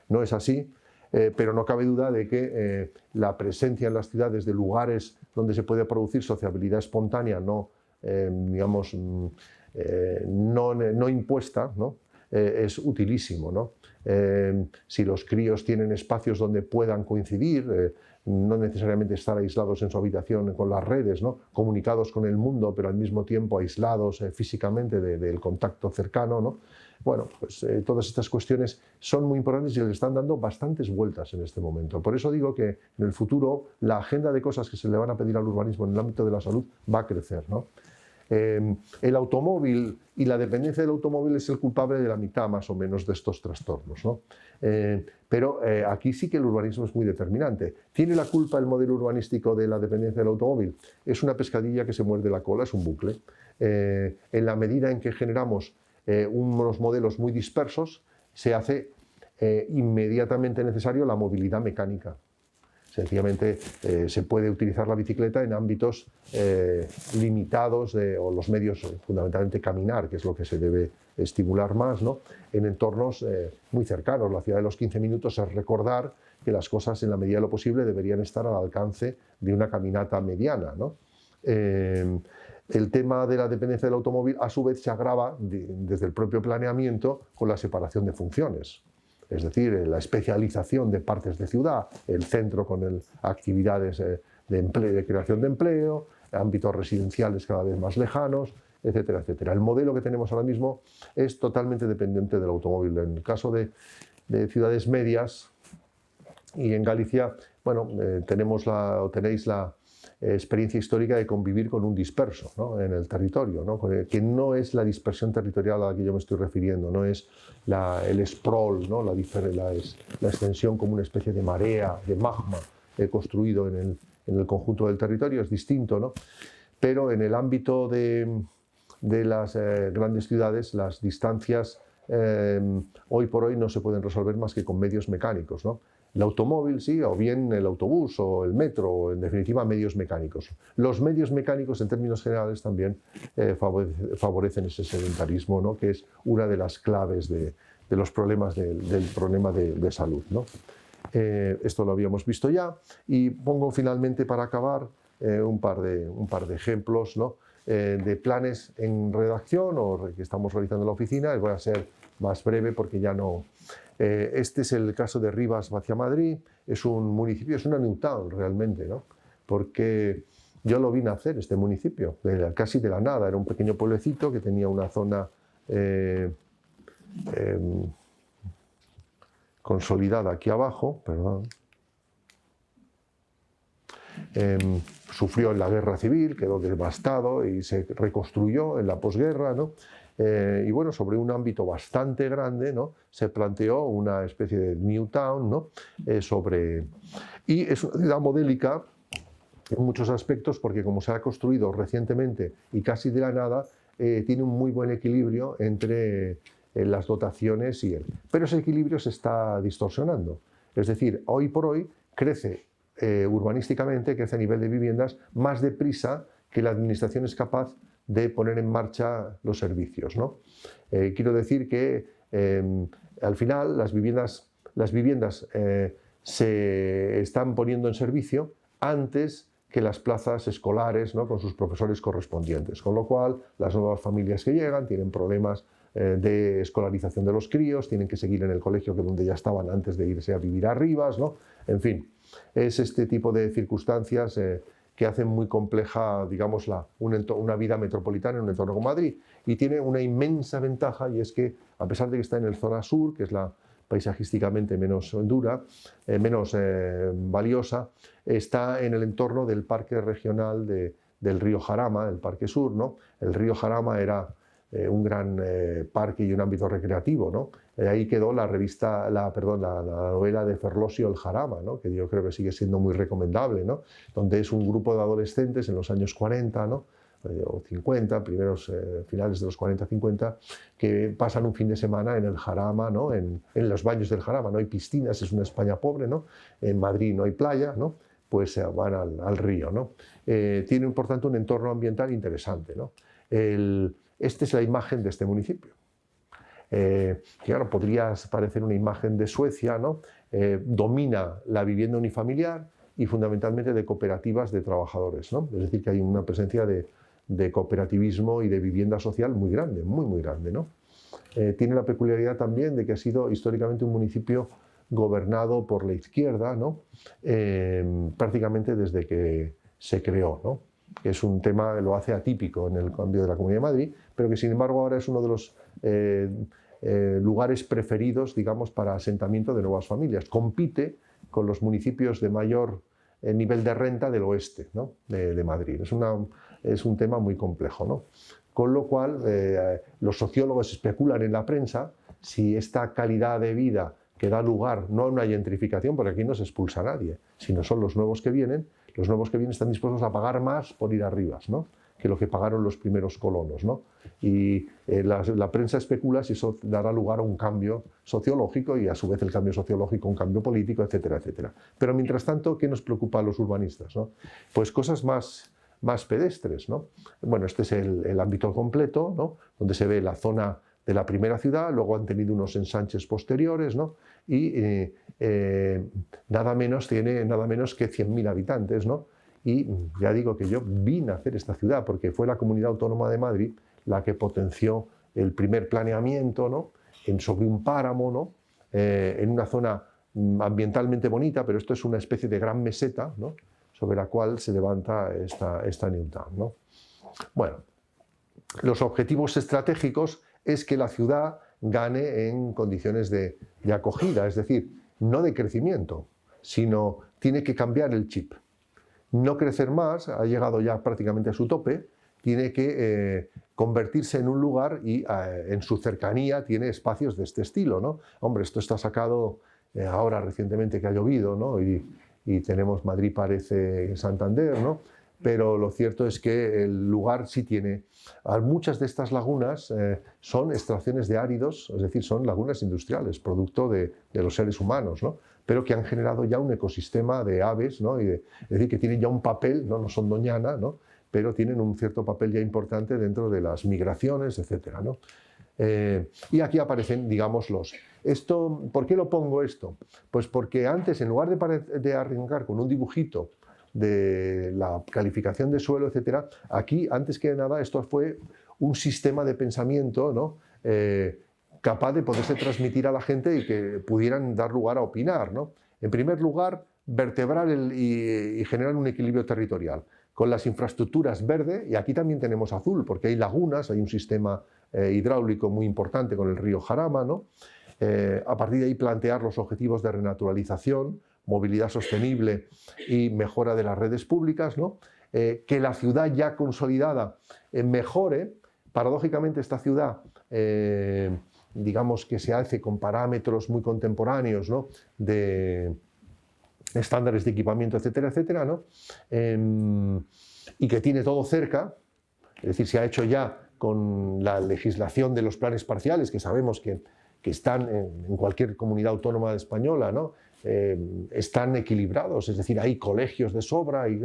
No es así. Pero no cabe duda de que la presencia en las ciudades de lugares donde se puede producir sociabilidad espontánea, digamos, no impuesta, ¿no?, es utilísimo, ¿no? Si los críos tienen espacios donde puedan coincidir, no necesariamente estar aislados en su habitación con las redes, ¿no?, comunicados con el mundo, pero al mismo tiempo aislados físicamente del contacto cercano, ¿no? Bueno, pues todas estas cuestiones son muy importantes y le están dando bastantes vueltas en este momento. Por eso digo que en el futuro la agenda de cosas que se le van a pedir al urbanismo en el ámbito de la salud va a crecer, ¿no? El automóvil y la dependencia del automóvil es el culpable de la mitad más o menos de estos trastornos, ¿no? Pero aquí sí que el urbanismo es muy determinante. ¿Tiene la culpa el modelo urbanístico de la dependencia del automóvil? Es una pescadilla que se muerde la cola, es un bucle. En la medida en que generamos unos modelos muy dispersos, se hace inmediatamente necesario la movilidad mecánica. Sencillamente se puede utilizar la bicicleta en ámbitos limitados o los medios, fundamentalmente caminar, que es lo que se debe estimular más, ¿no?, en entornos muy cercanos. La ciudad de los 15 minutos es recordar que las cosas, en la medida de lo posible, deberían estar al alcance de una caminata mediana, ¿no? El tema de la dependencia del automóvil, a su vez, se agrava desde el propio planeamiento con la separación de funciones. Es decir, la especialización de partes de ciudad, el centro con actividades de creación de empleo, ámbitos residenciales cada vez más lejanos, etcétera, etcétera. El modelo que tenemos ahora mismo es totalmente dependiente del automóvil. En el caso de ciudades medias y en Galicia, bueno, tenéis la experiencia histórica de convivir con un disperso, ¿no?, en el territorio, ¿no?, que no es la dispersión territorial a la que yo me estoy refiriendo, no es el sprawl, ¿no?, la extensión como una especie de marea, de magma construido en el conjunto del territorio, es distinto, ¿no? Pero en el ámbito de las grandes ciudades, las distancias hoy por hoy no se pueden resolver más que con medios mecánicos, ¿no? El automóvil, sí, o bien el autobús o el metro, o en definitiva medios mecánicos. Los medios mecánicos, en términos generales, también favorecen ese sedentarismo, ¿no?, que es una de las claves de los problemas del problema de salud, ¿no? Esto lo habíamos visto ya, y pongo finalmente, para acabar, un par de ejemplos, ¿no?, de planes en redacción o que estamos realizando en la oficina. Voy a ser más breve porque ya no... Este es el caso de Rivas Vacia Madrid. Es un municipio, es una new town realmente, ¿no?, porque yo lo vi nacer, este municipio, casi de la nada. Era un pequeño pueblecito que tenía una zona consolidada aquí abajo, perdón. sufrió en la guerra civil, quedó devastado y se reconstruyó en la posguerra, ¿no? Y bueno, sobre un ámbito bastante grande, ¿no?, se planteó una especie de New Town, ¿no?, y es una ciudad modélica en muchos aspectos porque, como se ha construido recientemente y casi de la nada, tiene un muy buen equilibrio entre las dotaciones y él. Pero ese equilibrio se está distorsionando. Es decir, hoy por hoy crece urbanísticamente, crece a nivel de viviendas más deprisa que la administración es capaz de poner en marcha los servicios, ¿no? Quiero decir que al final las viviendas se están poniendo en servicio antes que las plazas escolares, ¿no?, con sus profesores correspondientes, con lo cual las nuevas familias que llegan tienen problemas de escolarización de los críos, tienen que seguir en el colegio que donde ya estaban antes de irse a vivir a Rivas, ¿no? En fin, es este tipo de circunstancias que hacen muy compleja, digamos, una vida metropolitana en un entorno como Madrid. Y tiene una inmensa ventaja, y es que, a pesar de que está en el zona sur, que es la paisajísticamente menos dura, menos valiosa, está en el entorno del parque regional del río Jarama, el Parque Sur, ¿no? El río Jarama era un gran parque y un ámbito recreativo, ¿no? Ahí quedó la novela de Ferlosio El Jarama, ¿no?, que yo creo que sigue siendo muy recomendable, ¿no?, donde es un grupo de adolescentes en los años 40, ¿no?, o 50, finales de los 40-50, que pasan un fin de semana en el Jarama, ¿no?, en los baños del Jarama. No hay piscinas, es una España pobre, ¿no?, en Madrid no hay playa, ¿no?, pues van al río, ¿no? Tiene, por tanto, un entorno ambiental interesante, ¿no? Esta es la imagen de este municipio. Claro, podría parecer una imagen de Suecia, ¿no? Domina la vivienda unifamiliar y fundamentalmente de cooperativas de trabajadores, ¿no? Es decir, que hay una presencia de cooperativismo y de vivienda social muy grande, muy grande, ¿no? Tiene la peculiaridad también de que ha sido históricamente un municipio gobernado por la izquierda, ¿no?, prácticamente desde que se creó, ¿no?, que es un tema que lo hace atípico en el cambio de la Comunidad de Madrid, pero que sin embargo ahora es uno de los lugares preferidos, digamos, para asentamiento de nuevas familias. Compite con los municipios de mayor nivel de renta del oeste, ¿no?, de Madrid. Es un tema muy complejo, ¿no? Con lo cual, los sociólogos especulan en la prensa si esta calidad de vida que da lugar no a una gentrificación, porque aquí no se expulsa a nadie, sino son los nuevos que vienen están dispuestos a pagar más por ir a Rivas, ¿no?, que lo que pagaron los primeros colonos, ¿no? Y la prensa especula si eso dará lugar a un cambio sociológico y a su vez el cambio sociológico un cambio político, etcétera, etcétera. Pero mientras tanto, ¿qué nos preocupa a los urbanistas, ¿no? Pues cosas más pedestres, ¿no? Bueno, este es el ámbito completo, ¿no?, donde se ve la zona de la primera ciudad, luego han tenido unos ensanches posteriores, ¿no?, y nada menos que 100.000 habitantes, ¿no? Y ya digo que yo vi nacer esta ciudad porque fue la Comunidad Autónoma de Madrid la que potenció el primer planeamiento, ¿no?, sobre un páramo, ¿no?, en una zona ambientalmente bonita, pero esto es una especie de gran meseta, ¿no?, sobre la cual se levanta esta New Town, ¿no? Bueno, los objetivos estratégicos es que la ciudad gane en condiciones de acogida, es decir, no de crecimiento, sino tiene que cambiar el chip. No crecer más, ha llegado ya prácticamente a su tope, tiene que convertirse en un lugar y en su cercanía tiene espacios de este estilo, ¿no? Hombre, esto está sacado ahora recientemente que ha llovido, ¿no?, y tenemos Madrid parece Santander, ¿no?, pero lo cierto es que el lugar sí tiene. Muchas de estas lagunas son extracciones de áridos, es decir, son lagunas industriales, producto de los seres humanos, ¿no?, pero que han generado ya un ecosistema de aves, ¿no?, es decir, que tienen ya un papel, no son Doñana, ¿no?, pero tienen un cierto papel ya importante dentro de las migraciones, etcétera, ¿no? Y aquí aparecen, digamos, ¿por qué lo pongo esto? Pues porque antes, en lugar de arrancar con un dibujito de la calificación de suelo, etcétera, aquí, antes que nada, esto fue un sistema de pensamiento, ¿no?, capaz de poderse transmitir a la gente y que pudieran dar lugar a opinar, ¿no? En primer lugar, vertebrar y generar un equilibrio territorial con las infraestructuras verde, y aquí también tenemos azul, porque hay lagunas, hay un sistema hidráulico muy importante con el río Jarama, ¿no? A partir de ahí plantear los objetivos de renaturalización, movilidad sostenible y mejora de las redes públicas, ¿no? que la ciudad ya consolidada mejore. Paradójicamente esta ciudad, digamos que se hace con parámetros muy contemporáneos, ¿no?, de estándares de equipamiento, etcétera, etcétera, ¿no?, y que tiene todo cerca, es decir, se ha hecho ya con la legislación de los planes parciales, que sabemos que están en cualquier comunidad autónoma española, ¿no?, están equilibrados, es decir, hay colegios de sobra y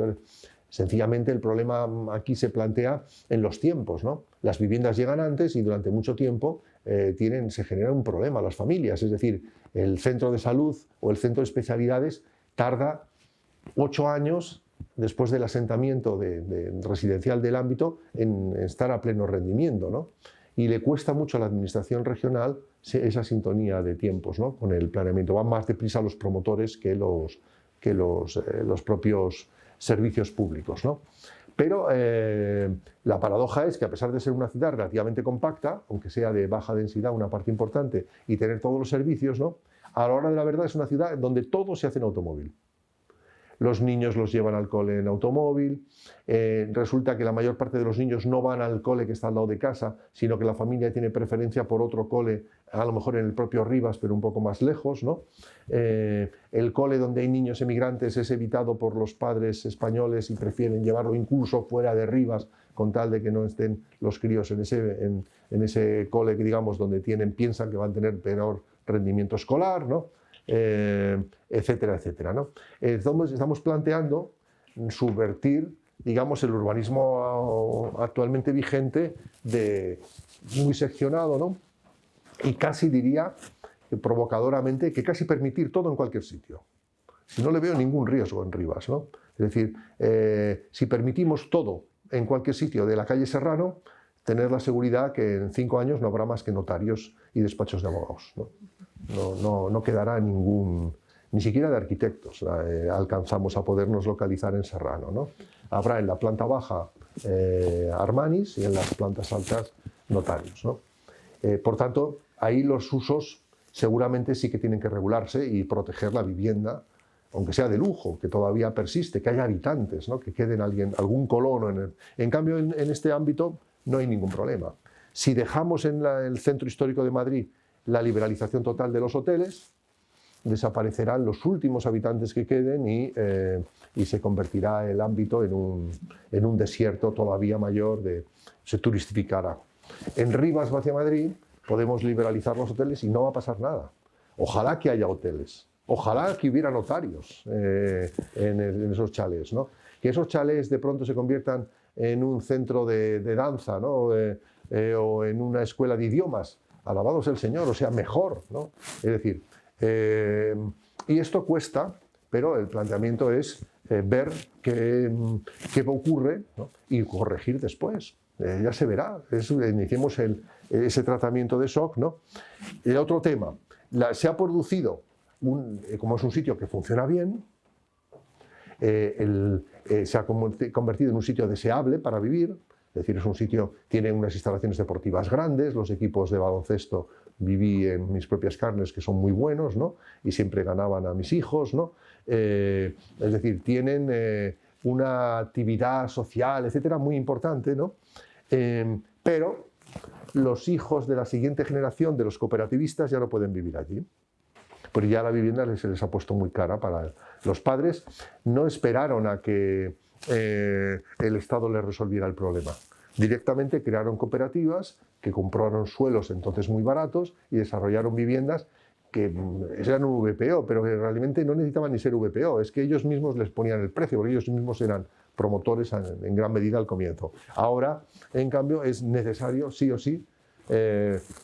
sencillamente el problema aquí se plantea en los tiempos, ¿no? Las viviendas llegan antes y durante mucho tiempo se genera un problema a las familias, es decir, el centro de salud o el centro de especialidades tarda 8 años después del asentamiento residencial del ámbito en estar a pleno rendimiento, ¿no? Y le cuesta mucho a la administración regional esa sintonía de tiempos, ¿no?, con el planeamiento. Van más deprisa los promotores que los propios servicios públicos, ¿no? Pero la paradoja es que, a pesar de ser una ciudad relativamente compacta, aunque sea de baja densidad una parte importante, y tener todos los servicios, ¿no?, a la hora de la verdad es una ciudad donde todo se hace en automóvil. Los niños los llevan al cole en automóvil, resulta que la mayor parte de los niños no van al cole que está al lado de casa, sino que la familia tiene preferencia por otro cole, a lo mejor en el propio Rivas, pero un poco más lejos, ¿no? El cole donde hay niños emigrantes es evitado por los padres españoles y prefieren llevarlo incluso fuera de Rivas, con tal de que no estén los críos en ese cole que, digamos, donde piensan que van a tener peor rendimiento escolar, ¿no?, etcétera, etcétera, ¿no? Estamos planteando subvertir, digamos, el urbanismo actualmente vigente, muy seccionado, ¿no?, y casi diría provocadoramente que casi permitir todo en cualquier sitio. Si no le veo ningún riesgo en Rivas, ¿no? Es decir, si permitimos todo en cualquier sitio de la calle Serrano, tener la seguridad que en 5 años no habrá más que notarios y despachos de abogados, ¿no? No quedará ni siquiera de arquitectos alcanzamos a podernos localizar en Serrano, ¿no? Habrá en la planta baja Armanis y en las plantas altas notarios, ¿no? Por tanto, ahí los usos seguramente sí que tienen que regularse y proteger la vivienda, aunque sea de lujo, que todavía persiste, que haya habitantes, ¿no?, que queden algún colono. En cambio, en este ámbito no hay ningún problema. Si dejamos en el centro histórico de Madrid la liberalización total de los hoteles, desaparecerán los últimos habitantes que queden y se convertirá el ámbito en un desierto todavía mayor, se turistificará. En Rivas hacia Madrid podemos liberalizar los hoteles y no va a pasar nada. Ojalá que haya hoteles, ojalá que hubiera notarios en esos chalés, ¿no? Que esos chalés de pronto se conviertan en un centro de danza, ¿no?, o en una escuela de idiomas. Alabado sea el Señor, o sea, mejor, ¿no? Es decir, y esto cuesta, pero el planteamiento es ver qué ocurre, ¿no?, y corregir después. Ya se verá, iniciemos ese tratamiento de shock, ¿no? El otro tema, se ha producido, como es un sitio que funciona bien, se ha convertido en un sitio deseable para vivir. Es decir, es un sitio, tiene unas instalaciones deportivas grandes, los equipos de baloncesto viví en mis propias carnes, que son muy buenos, ¿no?, y siempre ganaban a mis hijos, ¿no? Es decir, tienen una actividad social, etcétera, muy importante, ¿no? Pero los hijos de la siguiente generación de los cooperativistas ya no pueden vivir allí, porque ya la vivienda se les ha puesto muy cara para los padres. No esperaron a que el Estado les resolviera el problema. Directamente crearon cooperativas que compraron suelos entonces muy baratos y desarrollaron viviendas que eran un VPO, pero que realmente no necesitaban ni ser VPO, es que ellos mismos les ponían el precio, porque ellos mismos eran promotores en gran medida al comienzo. Ahora, en cambio, es necesario, sí o sí,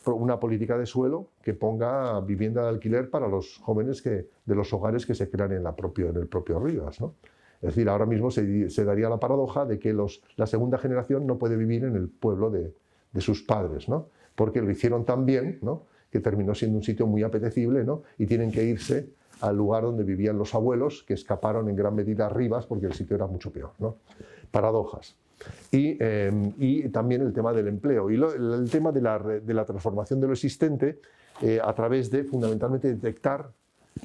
una política de suelo que ponga vivienda de alquiler para los jóvenes de los hogares que se crean en el propio Rivas, ¿no? Es decir, ahora mismo se daría la paradoja de que la segunda generación no puede vivir en el pueblo de sus padres, ¿no?, porque lo hicieron tan bien, ¿no?, que terminó siendo un sitio muy apetecible, ¿no?, y tienen que irse al lugar donde vivían los abuelos, que escaparon en gran medida a Rivas porque el sitio era mucho peor, ¿no? Paradojas. Y también el tema del empleo y el tema de la transformación de lo existente a través de, fundamentalmente, detectar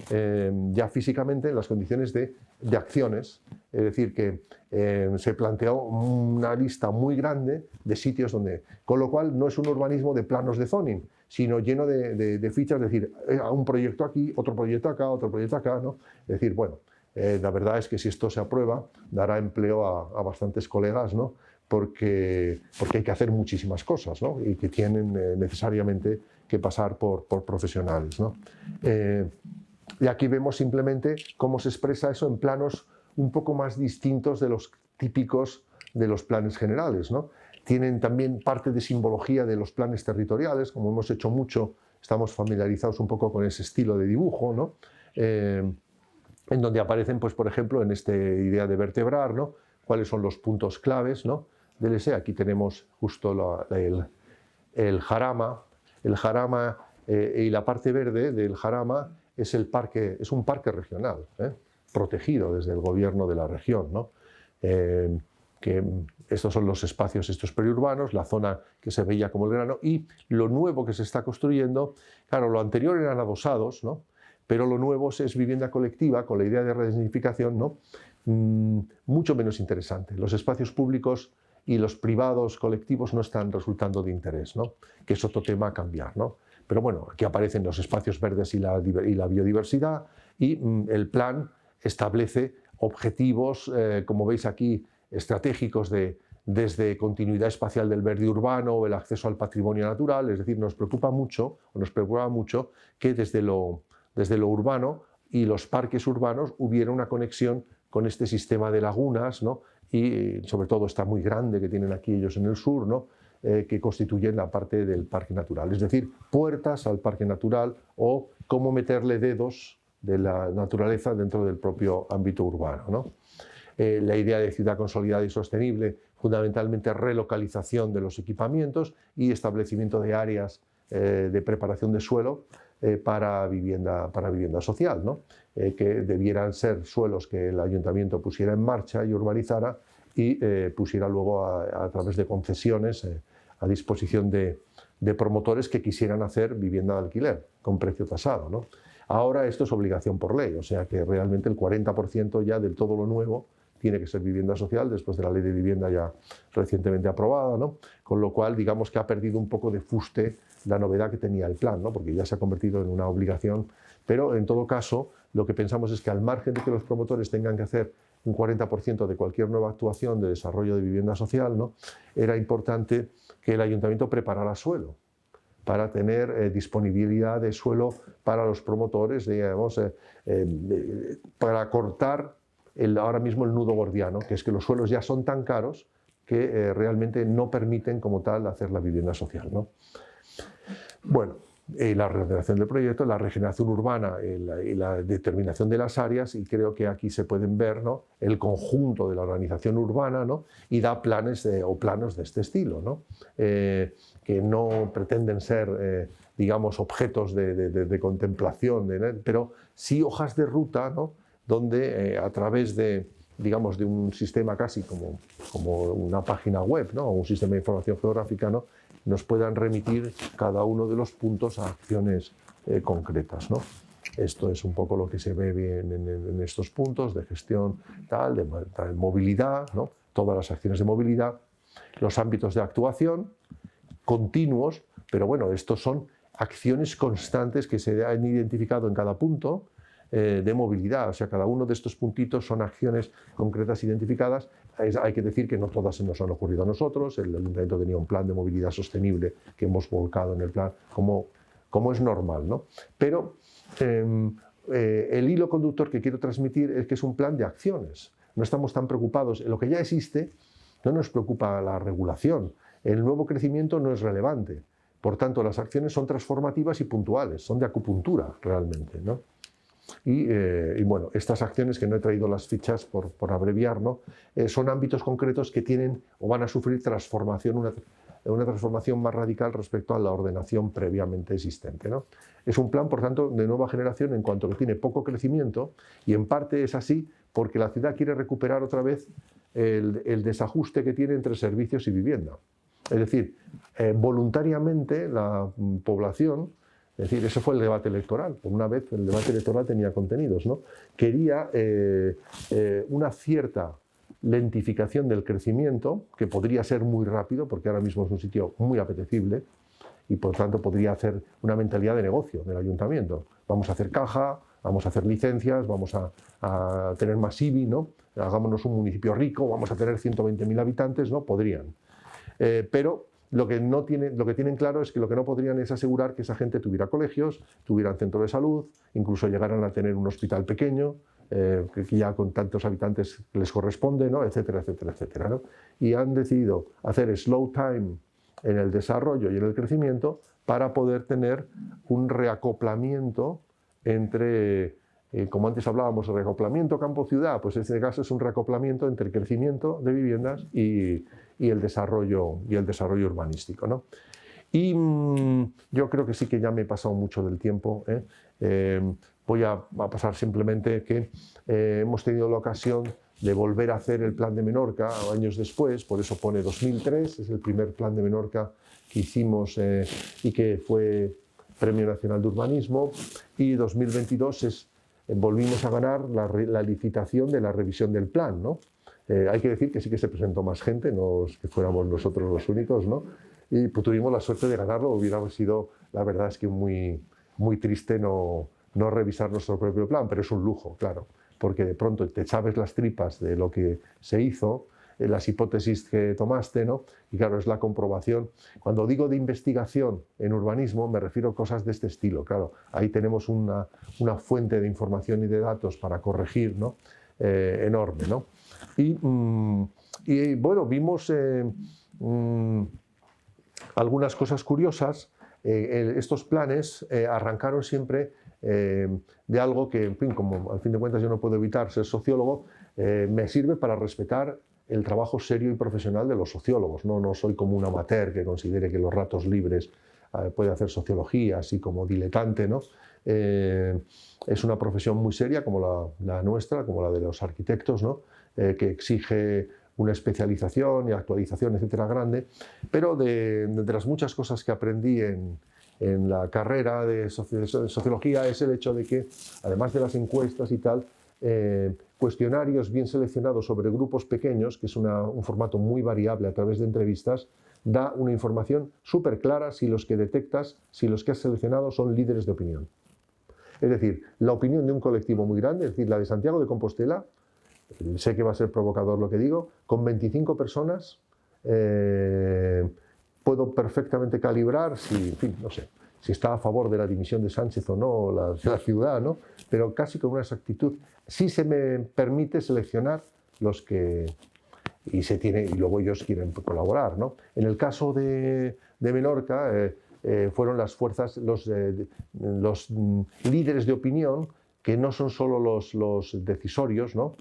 ya físicamente en las condiciones de acciones. Es decir, que se planteó una lista muy grande de sitios donde, con lo cual no es un urbanismo de planos de zoning, sino lleno de fichas, es decir, un proyecto aquí, otro proyecto acá, otro proyecto acá, ¿no? Es decir, bueno, la verdad es que si esto se aprueba, dará empleo a bastantes colegas, ¿no? Porque hay que hacer muchísimas cosas, ¿no? Y que tienen necesariamente que pasar por profesionales, ¿no? Y aquí vemos simplemente cómo se expresa eso en planos un poco más distintos de los típicos de los planes generales, ¿no? Tienen también parte de simbología de los planes territoriales, como hemos hecho mucho, estamos familiarizados un poco con ese estilo de dibujo, ¿no? En donde aparecen, pues, por ejemplo, en esta idea de vertebrar, ¿no? Cuáles son los puntos claves, ¿no? Del ESE. Aquí tenemos justo el jarama. El jarama y la parte verde del jarama es un parque regional, protegido desde el gobierno de la región, ¿no? Que estos son los espacios estos periurbanos, la zona que se veía como el grano, y lo nuevo que se está construyendo, claro, lo anterior eran adosados, ¿no? Pero lo nuevo es vivienda colectiva, con la idea de redensificación, ¿no? Mucho menos interesante. Los espacios públicos y los privados colectivos no están resultando de interés, ¿no? Que es otro tema a cambiar, ¿no? Pero bueno, aquí aparecen los espacios verdes y la biodiversidad, y el plan establece objetivos, como veis aquí, estratégicos desde continuidad espacial del verde urbano o el acceso al patrimonio natural. Es decir, nos preocupa mucho que desde lo urbano y los parques urbanos hubiera una conexión con este sistema de lagunas, ¿no? Y sobre todo esta muy grande que tienen aquí ellos en el sur, ¿no? Que constituyen la parte del parque natural. Es decir, puertas al parque natural, o cómo meterle dedos de la naturaleza dentro del propio ámbito urbano, ¿no? La idea de ciudad consolidada y sostenible, fundamentalmente relocalización de los equipamientos y establecimiento de áreas de preparación de suelo para vivienda social, ¿no? Que debieran ser suelos que el ayuntamiento pusiera en marcha y urbanizara, y pusiera luego a través de concesiones a disposición de promotores que quisieran hacer vivienda de alquiler con precio tasado, ¿no? Ahora esto es obligación por ley, o sea que realmente el 40% ya de todo lo nuevo tiene que ser vivienda social, después de la ley de vivienda ya recientemente aprobada, ¿no? Con lo cual, digamos que ha perdido un poco de fuste la novedad que tenía el plan, ¿no? Porque ya se ha convertido en una obligación, pero en todo caso lo que pensamos es que, al margen de que los promotores tengan que hacer un 40% de cualquier nueva actuación de desarrollo de vivienda social, ¿no? Era importante que el ayuntamiento preparara suelo para tener disponibilidad de suelo para los promotores, digamos, para cortar ahora mismo el nudo gordiano, que es que los suelos ya son tan caros que realmente no permiten como tal hacer la vivienda social, ¿no? Bueno, la reordenación del proyecto, la regeneración urbana y la determinación de las áreas, y creo que aquí se pueden ver, ¿no?, el conjunto de la organización urbana, ¿no?, y da planes o planos de este estilo, ¿no?, que no pretenden ser, digamos, objetos de contemplación, pero sí hojas de ruta, ¿no?, donde a través de, digamos, de un sistema casi como una página web, ¿no?, o un sistema de información geográfica, ¿no?, nos puedan remitir cada uno de los puntos a acciones concretas, ¿no? Esto es un poco lo que se ve bien en estos puntos de gestión de movilidad, ¿no? Todas las acciones de movilidad, los ámbitos de actuación continuos, pero bueno, estos son acciones constantes que se han identificado en cada punto de movilidad. O sea, cada uno de estos puntitos son acciones concretas identificadas. Hay que decir que no todas se nos han ocurrido a nosotros. El ayuntamiento tenía un plan de movilidad sostenible que hemos volcado en el plan, como es normal, ¿no? Pero el hilo conductor que quiero transmitir es que es un plan de acciones. No estamos tan preocupados en lo que ya existe, no nos preocupa la regulación. El nuevo crecimiento no es relevante. Por tanto, las acciones son transformativas y puntuales, son de acupuntura realmente, ¿no? Y bueno, estas acciones, que no he traído las fichas por abreviar, ¿no?, son ámbitos concretos que tienen o van a sufrir transformación, una transformación más radical respecto a la ordenación previamente existente, ¿no? Es un plan, por tanto, de nueva generación en cuanto que tiene poco crecimiento, y en parte es así porque la ciudad quiere recuperar otra vez el desajuste que tiene entre servicios y vivienda. Es decir, voluntariamente la población Es decir, ese fue el debate electoral. Por una vez el debate electoral tenía contenidos, ¿no? Quería una cierta lentificación del crecimiento, que podría ser muy rápido, porque ahora mismo es un sitio muy apetecible, y por tanto podría hacer una mentalidad de negocio del ayuntamiento. Vamos a hacer caja, vamos a hacer licencias, vamos a tener más IBI, ¿no? Hagámonos un municipio rico, vamos a tener 120.000 habitantes, ¿no? Podrían. Pero lo que tienen claro es que lo que no podrían es asegurar que esa gente tuviera colegios, tuvieran centro de salud, incluso llegaran a tener un hospital pequeño, que ya con tantos habitantes les corresponde, ¿no? Etcétera, etcétera, etcétera, ¿no? Y han decidido hacer slow time en el desarrollo y en el crecimiento para poder tener un reacoplamiento entre, como antes hablábamos, reacoplamiento campo-ciudad, pues en este caso es un reacoplamiento entre el crecimiento de viviendas y el desarrollo urbanístico, ¿no? Y yo creo que sí que ya me he pasado mucho del tiempo. Voy a pasar simplemente que hemos tenido la ocasión de volver a hacer el plan de Menorca años después, por eso pone 2003, es el primer plan de Menorca que hicimos y que fue Premio Nacional de Urbanismo, y 2022 volvimos a ganar la licitación de la revisión del plan, ¿no? Hay que decir que sí que se presentó más gente, no es que fuéramos nosotros los únicos, ¿no? Y pues, tuvimos la suerte de ganarlo. Hubiera sido, la verdad es que muy, muy triste no revisar nuestro propio plan, pero es un lujo, claro, porque de pronto te sabes las tripas de lo que se hizo, las hipótesis que tomaste, ¿no? Y claro, es la comprobación. Cuando digo de investigación en urbanismo, me refiero a cosas de este estilo, claro. Ahí tenemos una fuente de información y de datos para corregir, ¿no? Enorme, ¿no? Y bueno, vimos algunas cosas curiosas. Estos planes arrancaron siempre de algo que, en fin, como al fin de cuentas yo no puedo evitar ser sociólogo, me sirve para respetar el trabajo serio y profesional de los sociólogos. No soy como un amateur que considere que los ratos libres puede hacer sociología, así como diletante, ¿no? Es una profesión muy seria como la nuestra, como la de los arquitectos, ¿no? Que exige una especialización y actualización, etcétera, grande, pero de las muchas cosas que aprendí en la carrera de sociología es el hecho de que, además de las encuestas y tal, cuestionarios bien seleccionados sobre grupos pequeños, que es un formato muy variable a través de entrevistas, da una información súper clara si los que detectas, si los que has seleccionado son líderes de opinión. Es decir, la opinión de un colectivo muy grande, es decir, la de Santiago de Compostela, sé que va a ser provocador lo que digo, con 25 personas puedo perfectamente calibrar si, en fin, no sé, si está a favor de la dimisión de Sánchez o no, la ciudad, ¿no? Pero casi con una exactitud. Sí se me permite seleccionar los que... y luego ellos quieren colaborar, ¿no? En el caso de Menorca fueron las fuerzas, los líderes de opinión, que no son solo los decisorios, ¿no?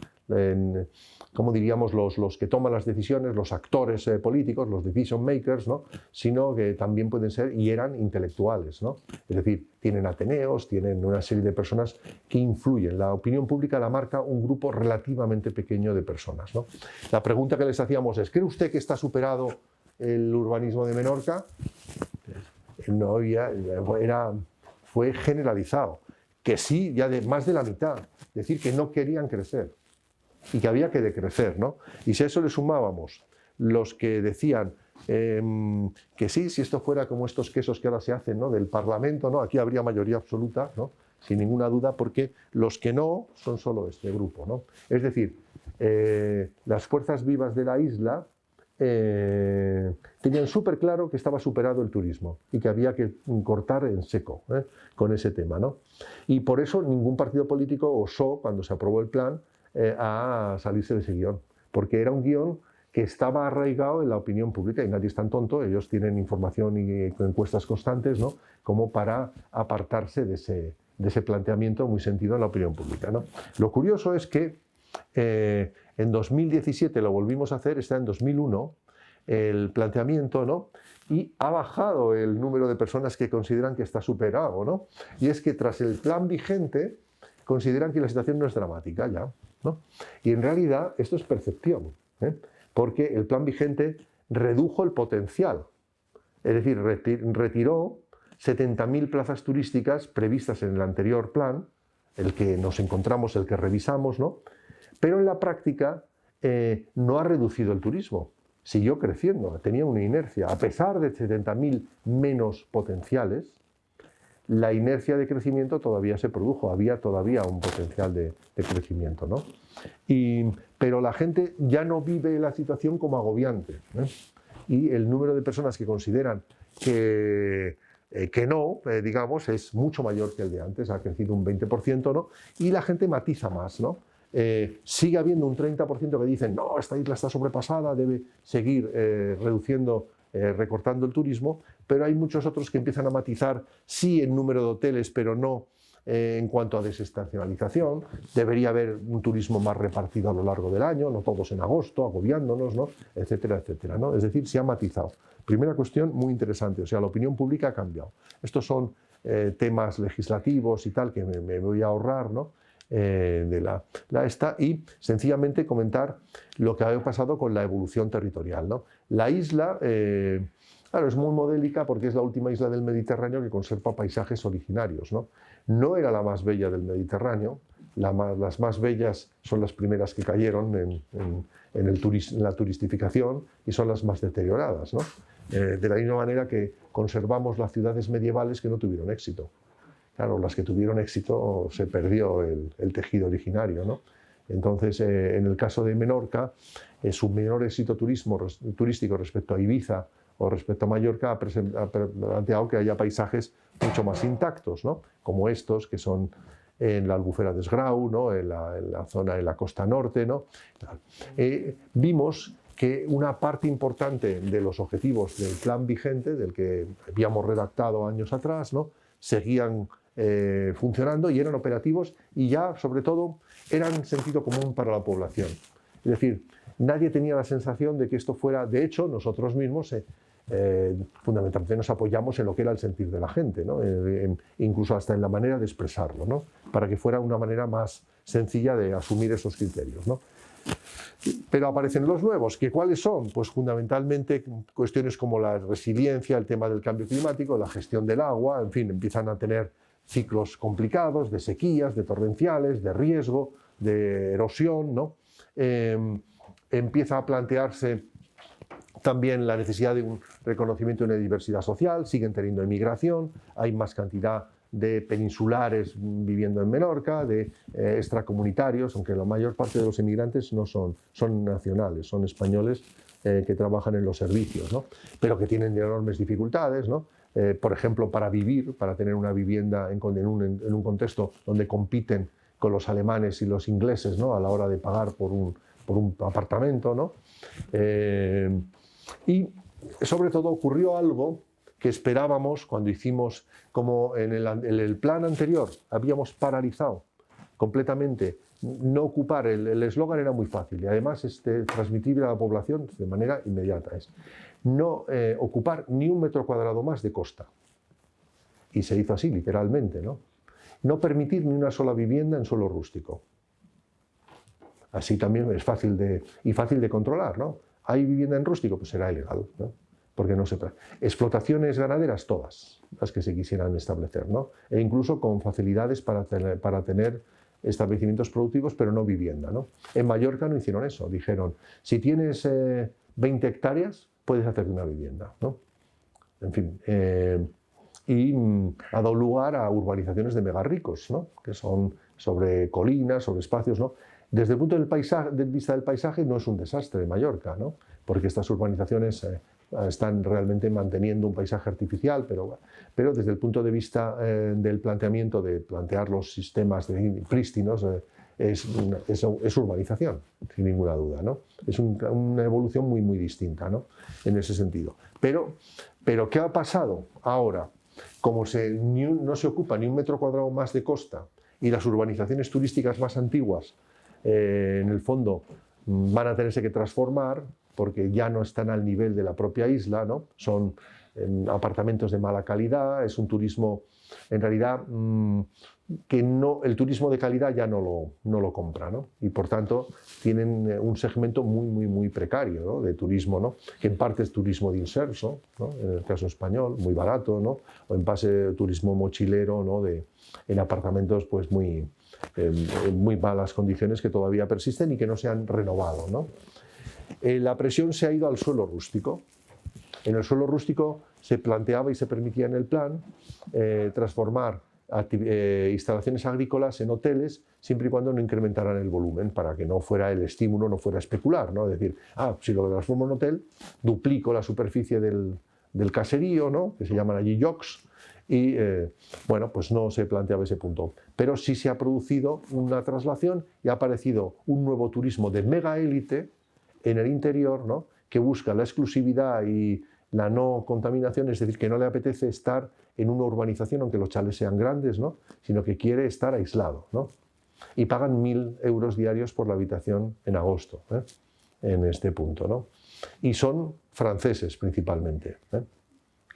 Como diríamos, los que toman las decisiones, los actores políticos, los decision makers, ¿no? Sino que también pueden ser y eran intelectuales, ¿no? Es decir, tienen ateneos, tienen una serie de personas que influyen. La opinión pública la marca un grupo relativamente pequeño de personas, ¿no? La pregunta que les hacíamos es: ¿cree usted que está superado el urbanismo de Menorca? No había, fue generalizado, que sí, ya de más de la mitad, es decir, que no querían crecer y que había que decrecer, ¿no? Y si a eso le sumábamos los que decían que sí, si esto fuera como estos quesos que ahora se hacen, ¿no? Del Parlamento, ¿no? Aquí habría mayoría absoluta, ¿no? Sin ninguna duda, porque los que no son solo este grupo, ¿no? Es decir, las fuerzas vivas de la isla tenían súper claro que estaba superado el turismo y que había que cortar en seco con ese tema, ¿no? Y por eso ningún partido político osó, cuando se aprobó el plan, a salirse de ese guión, porque era un guión que estaba arraigado en la opinión pública, y nadie es tan tonto, ellos tienen información y encuestas constantes, ¿no? Como para apartarse de ese planteamiento muy sentido en la opinión pública, ¿no? Lo curioso es que en 2017 lo volvimos a hacer, está en 2001 el planteamiento, ¿no? Y ha bajado el número de personas que consideran que está superado, ¿no? Y es que tras el plan vigente consideran que la situación no es dramática ya, ¿no? Y en realidad esto es percepción, porque el plan vigente redujo el potencial, es decir, retiró 70.000 plazas turísticas previstas en el anterior plan, el que nos encontramos, el que revisamos, ¿no? Pero en la práctica no ha reducido el turismo, siguió creciendo, tenía una inercia. A pesar de 70.000 menos potenciales, la inercia de crecimiento todavía se produjo, había todavía un potencial de crecimiento, ¿no? Pero la gente ya no vive la situación como agobiante, ¿eh? Y el número de personas que consideran que no, digamos, es mucho mayor que el de antes, ha crecido un 20%, ¿no? Y la gente matiza más, ¿no? Sigue habiendo un 30% que dicen, no, esta isla está sobrepasada, debe seguir reduciendo, recortando el turismo, pero hay muchos otros que empiezan a matizar, sí en número de hoteles, pero no en cuanto a desestacionalización. Debería haber un turismo más repartido a lo largo del año, no todos en agosto, agobiándonos, ¿no? Etcétera, etcétera, ¿no? Es decir, se ha matizado. Primera cuestión muy interesante, o sea, la opinión pública ha cambiado. Estos son temas legislativos y tal que me voy a ahorrar, ¿no? Y sencillamente comentar lo que ha pasado con la evolución territorial, ¿no? La isla, claro, es muy modélica porque es la última isla del Mediterráneo que conserva paisajes originarios, ¿no? No era la más bella del Mediterráneo, las más bellas son las primeras que cayeron en la turistificación y son las más deterioradas, ¿no? De la misma manera que conservamos las ciudades medievales que no tuvieron éxito. Claro, las que tuvieron éxito se perdió el tejido originario, ¿no? Entonces, en el caso de Menorca, su menor éxito turístico respecto a Ibiza o respecto a Mallorca ha planteado que haya paisajes mucho más intactos, ¿no? Como estos, que son en la Albufera de Sgrau, ¿no? en la zona, en la costa norte, ¿no? Vimos que una parte importante de los objetivos del plan vigente, del que habíamos redactado años atrás, ¿no? Seguían funcionando y eran operativos y ya, sobre todo, eran sentido común para la población. Es decir, nadie tenía la sensación de que esto fuera, de hecho, nosotros mismos fundamentalmente nos apoyamos en lo que era el sentir de la gente, ¿no? Incluso hasta en la manera de expresarlo, ¿no? Para que fuera una manera más sencilla de asumir esos criterios, ¿no? Pero aparecen los nuevos, que ¿cuáles son? Pues fundamentalmente cuestiones como la resiliencia, el tema del cambio climático, la gestión del agua, en fin, empiezan a tener ciclos complicados de sequías, de torrenciales, de riesgo, de erosión, ¿no? Empieza a plantearse también la necesidad de un reconocimiento de una diversidad social, siguen teniendo emigración, hay más cantidad de peninsulares viviendo en Menorca, de extracomunitarios, aunque la mayor parte de los emigrantes no son nacionales, son españoles que trabajan en los servicios, ¿no? Pero que tienen enormes dificultades, ¿no? Por ejemplo, para vivir, para tener una vivienda en un contexto donde compiten con los alemanes y los ingleses, ¿no? A la hora de pagar por un apartamento, ¿no? Y sobre todo ocurrió algo que esperábamos cuando hicimos, como en el plan anterior habíamos paralizado completamente, no ocupar, el eslogan era muy fácil y además transmitible a la población de manera inmediata, es no ocupar ni un metro cuadrado más de costa. Y se hizo así, literalmente, ¿no? No permitir ni una sola vivienda en suelo rústico. Así también es fácil de controlar, ¿no? ¿Hay vivienda en rústico? Pues será ilegal, ¿no? Porque no se... Explotaciones ganaderas, todas las que se quisieran establecer, ¿no? E incluso con facilidades para tener establecimientos productivos, pero no vivienda, ¿no? En Mallorca no hicieron eso, dijeron, si tienes 20 hectáreas, puedes hacerte una vivienda, ¿no? En fin, y ha dado lugar a urbanizaciones de megarricos, ¿no? Que son sobre colinas, sobre espacios, ¿no? Desde el punto de vista del paisaje no es un desastre Mallorca, ¿no? Porque estas urbanizaciones están realmente manteniendo un paisaje artificial, pero desde el punto de vista del planteamiento de plantear los sistemas prístinos, es urbanización, sin ninguna duda, ¿no? Es una evolución muy, muy distinta, ¿no? En ese sentido. Pero ¿qué ha pasado ahora? Como no se ocupa ni un metro cuadrado más de costa y las urbanizaciones turísticas más antiguas, en el fondo, van a tenerse que transformar porque ya no están al nivel de la propia isla, ¿no? Son apartamentos de mala calidad, es un turismo, en realidad, que no, el turismo de calidad ya no lo compra, ¿no? Y por tanto tienen un segmento muy precario, ¿no?, de turismo, ¿no?, que en parte es turismo de inserso, ¿no?, en el caso español, muy barato, ¿no?, o en base turismo mochilero, ¿no?, en apartamentos pues muy malas condiciones que todavía persisten y que no se han renovado, ¿no? La presión se ha ido al suelo rústico. En el suelo rústico se planteaba y se permitía en el plan transformar instalaciones agrícolas en hoteles siempre y cuando no incrementaran el volumen, para que no fuera el estímulo, no fuera especular, ¿no? Es decir, si lo transformo en hotel, duplico la superficie del caserío, ¿no?, que se llaman allí yoks, y bueno, pues no se planteaba ese punto. Pero sí se ha producido una traslación y ha aparecido un nuevo turismo de mega élite en el interior, ¿no?, que busca la exclusividad y la no contaminación, es decir, que no le apetece estar en una urbanización, aunque los chalés sean grandes, ¿no?, sino que quiere estar aislado, ¿no? Y pagan 1.000 euros diarios por la habitación en agosto, en este punto, ¿no? Y son franceses principalmente,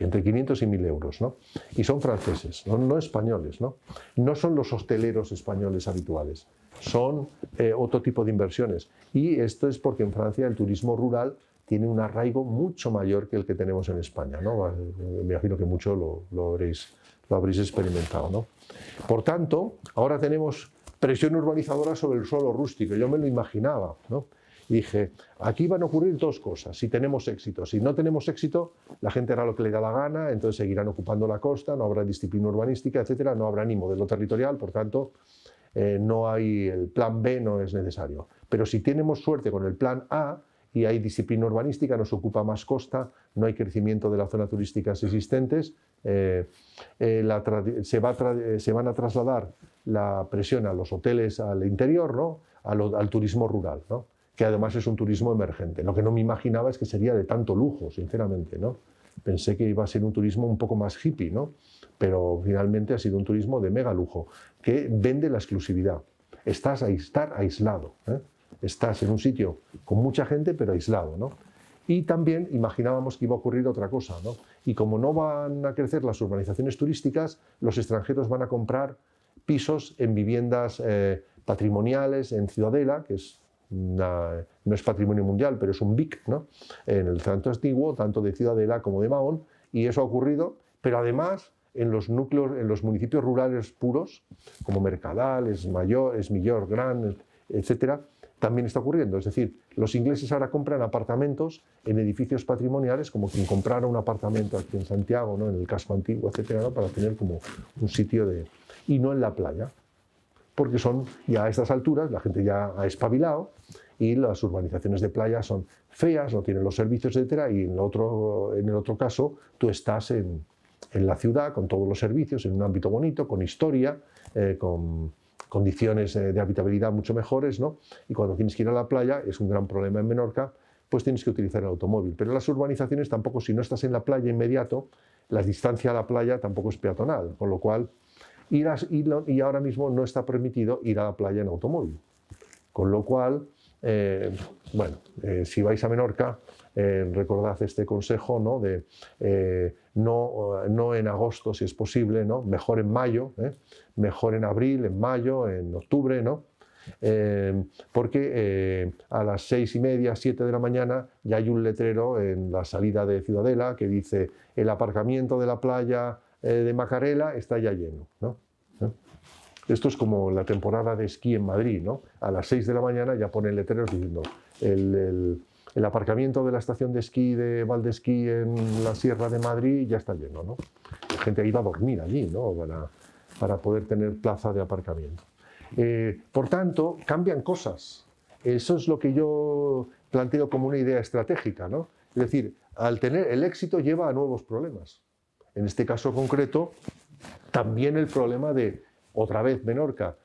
entre 500 y 1.000 euros, ¿no? Y son franceses, no españoles, ¿no? No son los hosteleros españoles habituales, son otro tipo de inversiones. Y esto es porque en Francia el turismo rural tiene un arraigo mucho mayor que el que tenemos en España, ¿no? Me imagino que mucho lo habréis experimentado, ¿no? Por tanto, ahora tenemos presión urbanizadora sobre el suelo rústico. Yo me lo imaginaba, ¿no? Y dije, aquí van a ocurrir dos cosas, si tenemos éxito. Si no tenemos éxito, la gente hará lo que le da la gana, entonces seguirán ocupando la costa, no habrá disciplina urbanística, etcétera, no habrá ni modelo territorial, por tanto, no hay, el plan B no es necesario. Pero si tenemos suerte con el plan A, y hay disciplina urbanística, nos ocupa más costa, no hay crecimiento de las zonas turísticas existentes, se van a trasladar la presión a los hoteles al interior, ¿no?, al turismo rural, ¿no?, que además es un turismo emergente. Lo que no me imaginaba es que sería de tanto lujo, sinceramente, ¿no? Pensé que iba a ser un turismo un poco más hippie, ¿no?, pero finalmente ha sido un turismo de mega lujo, que vende la exclusividad. Estar aislado, Estás en un sitio con mucha gente, pero aislado, ¿no? Y también imaginábamos que iba a ocurrir otra cosa, ¿no? Y como no van a crecer las urbanizaciones turísticas, los extranjeros van a comprar pisos en viviendas patrimoniales en Ciudadela, que no es patrimonio mundial, pero es un BIC, ¿no?, en el centro antiguo, tanto de Ciudadela como de Mahón, y eso ha ocurrido, pero además en los núcleos, en los municipios rurales puros, como Mercadal, Esmillor, Gran, etcétera, también está ocurriendo. Es decir, los ingleses ahora compran apartamentos en edificios patrimoniales, como quien comprara un apartamento aquí en Santiago, ¿no?, en el casco antiguo, etcétera, ¿no?, para tener como un sitio y no en la playa, porque son ya a estas alturas, la gente ya ha espabilado y las urbanizaciones de playa son feas, no tienen los servicios, etcétera, y en el otro caso tú estás en la ciudad con todos los servicios, en un ámbito bonito, con historia, con condiciones de habitabilidad mucho mejores, ¿no? Y cuando tienes que ir a la playa, es un gran problema en Menorca, pues tienes que utilizar el automóvil. Pero las urbanizaciones tampoco, si no estás en la playa inmediato, la distancia a la playa tampoco es peatonal, con lo cual y ahora mismo no está permitido ir a la playa en automóvil. Con lo cual, si vais a Menorca, recordad este consejo, ¿no?, de no en agosto si es posible, ¿no?, mejor en mayo, mejor en abril, en mayo, en octubre, ¿no?, porque a las 6:30, 7 de la mañana ya hay un letrero en la salida de Ciudadela que dice: el aparcamiento de la playa de Macarela está ya lleno, ¿no? Esto es como la temporada de esquí en Madrid, ¿no? A las 6 de la mañana ya ponen letreros diciendo el aparcamiento de la estación de esquí de Valdesquí en la Sierra de Madrid ya está lleno, ¿no? La gente ha ido a dormir allí, ¿no?, para poder tener plaza de aparcamiento. Por tanto, cambian cosas. Eso es lo que yo planteo como una idea estratégica, ¿no? Es decir, al tener el éxito lleva a nuevos problemas. En este caso concreto, también el problema de, otra vez Menorca,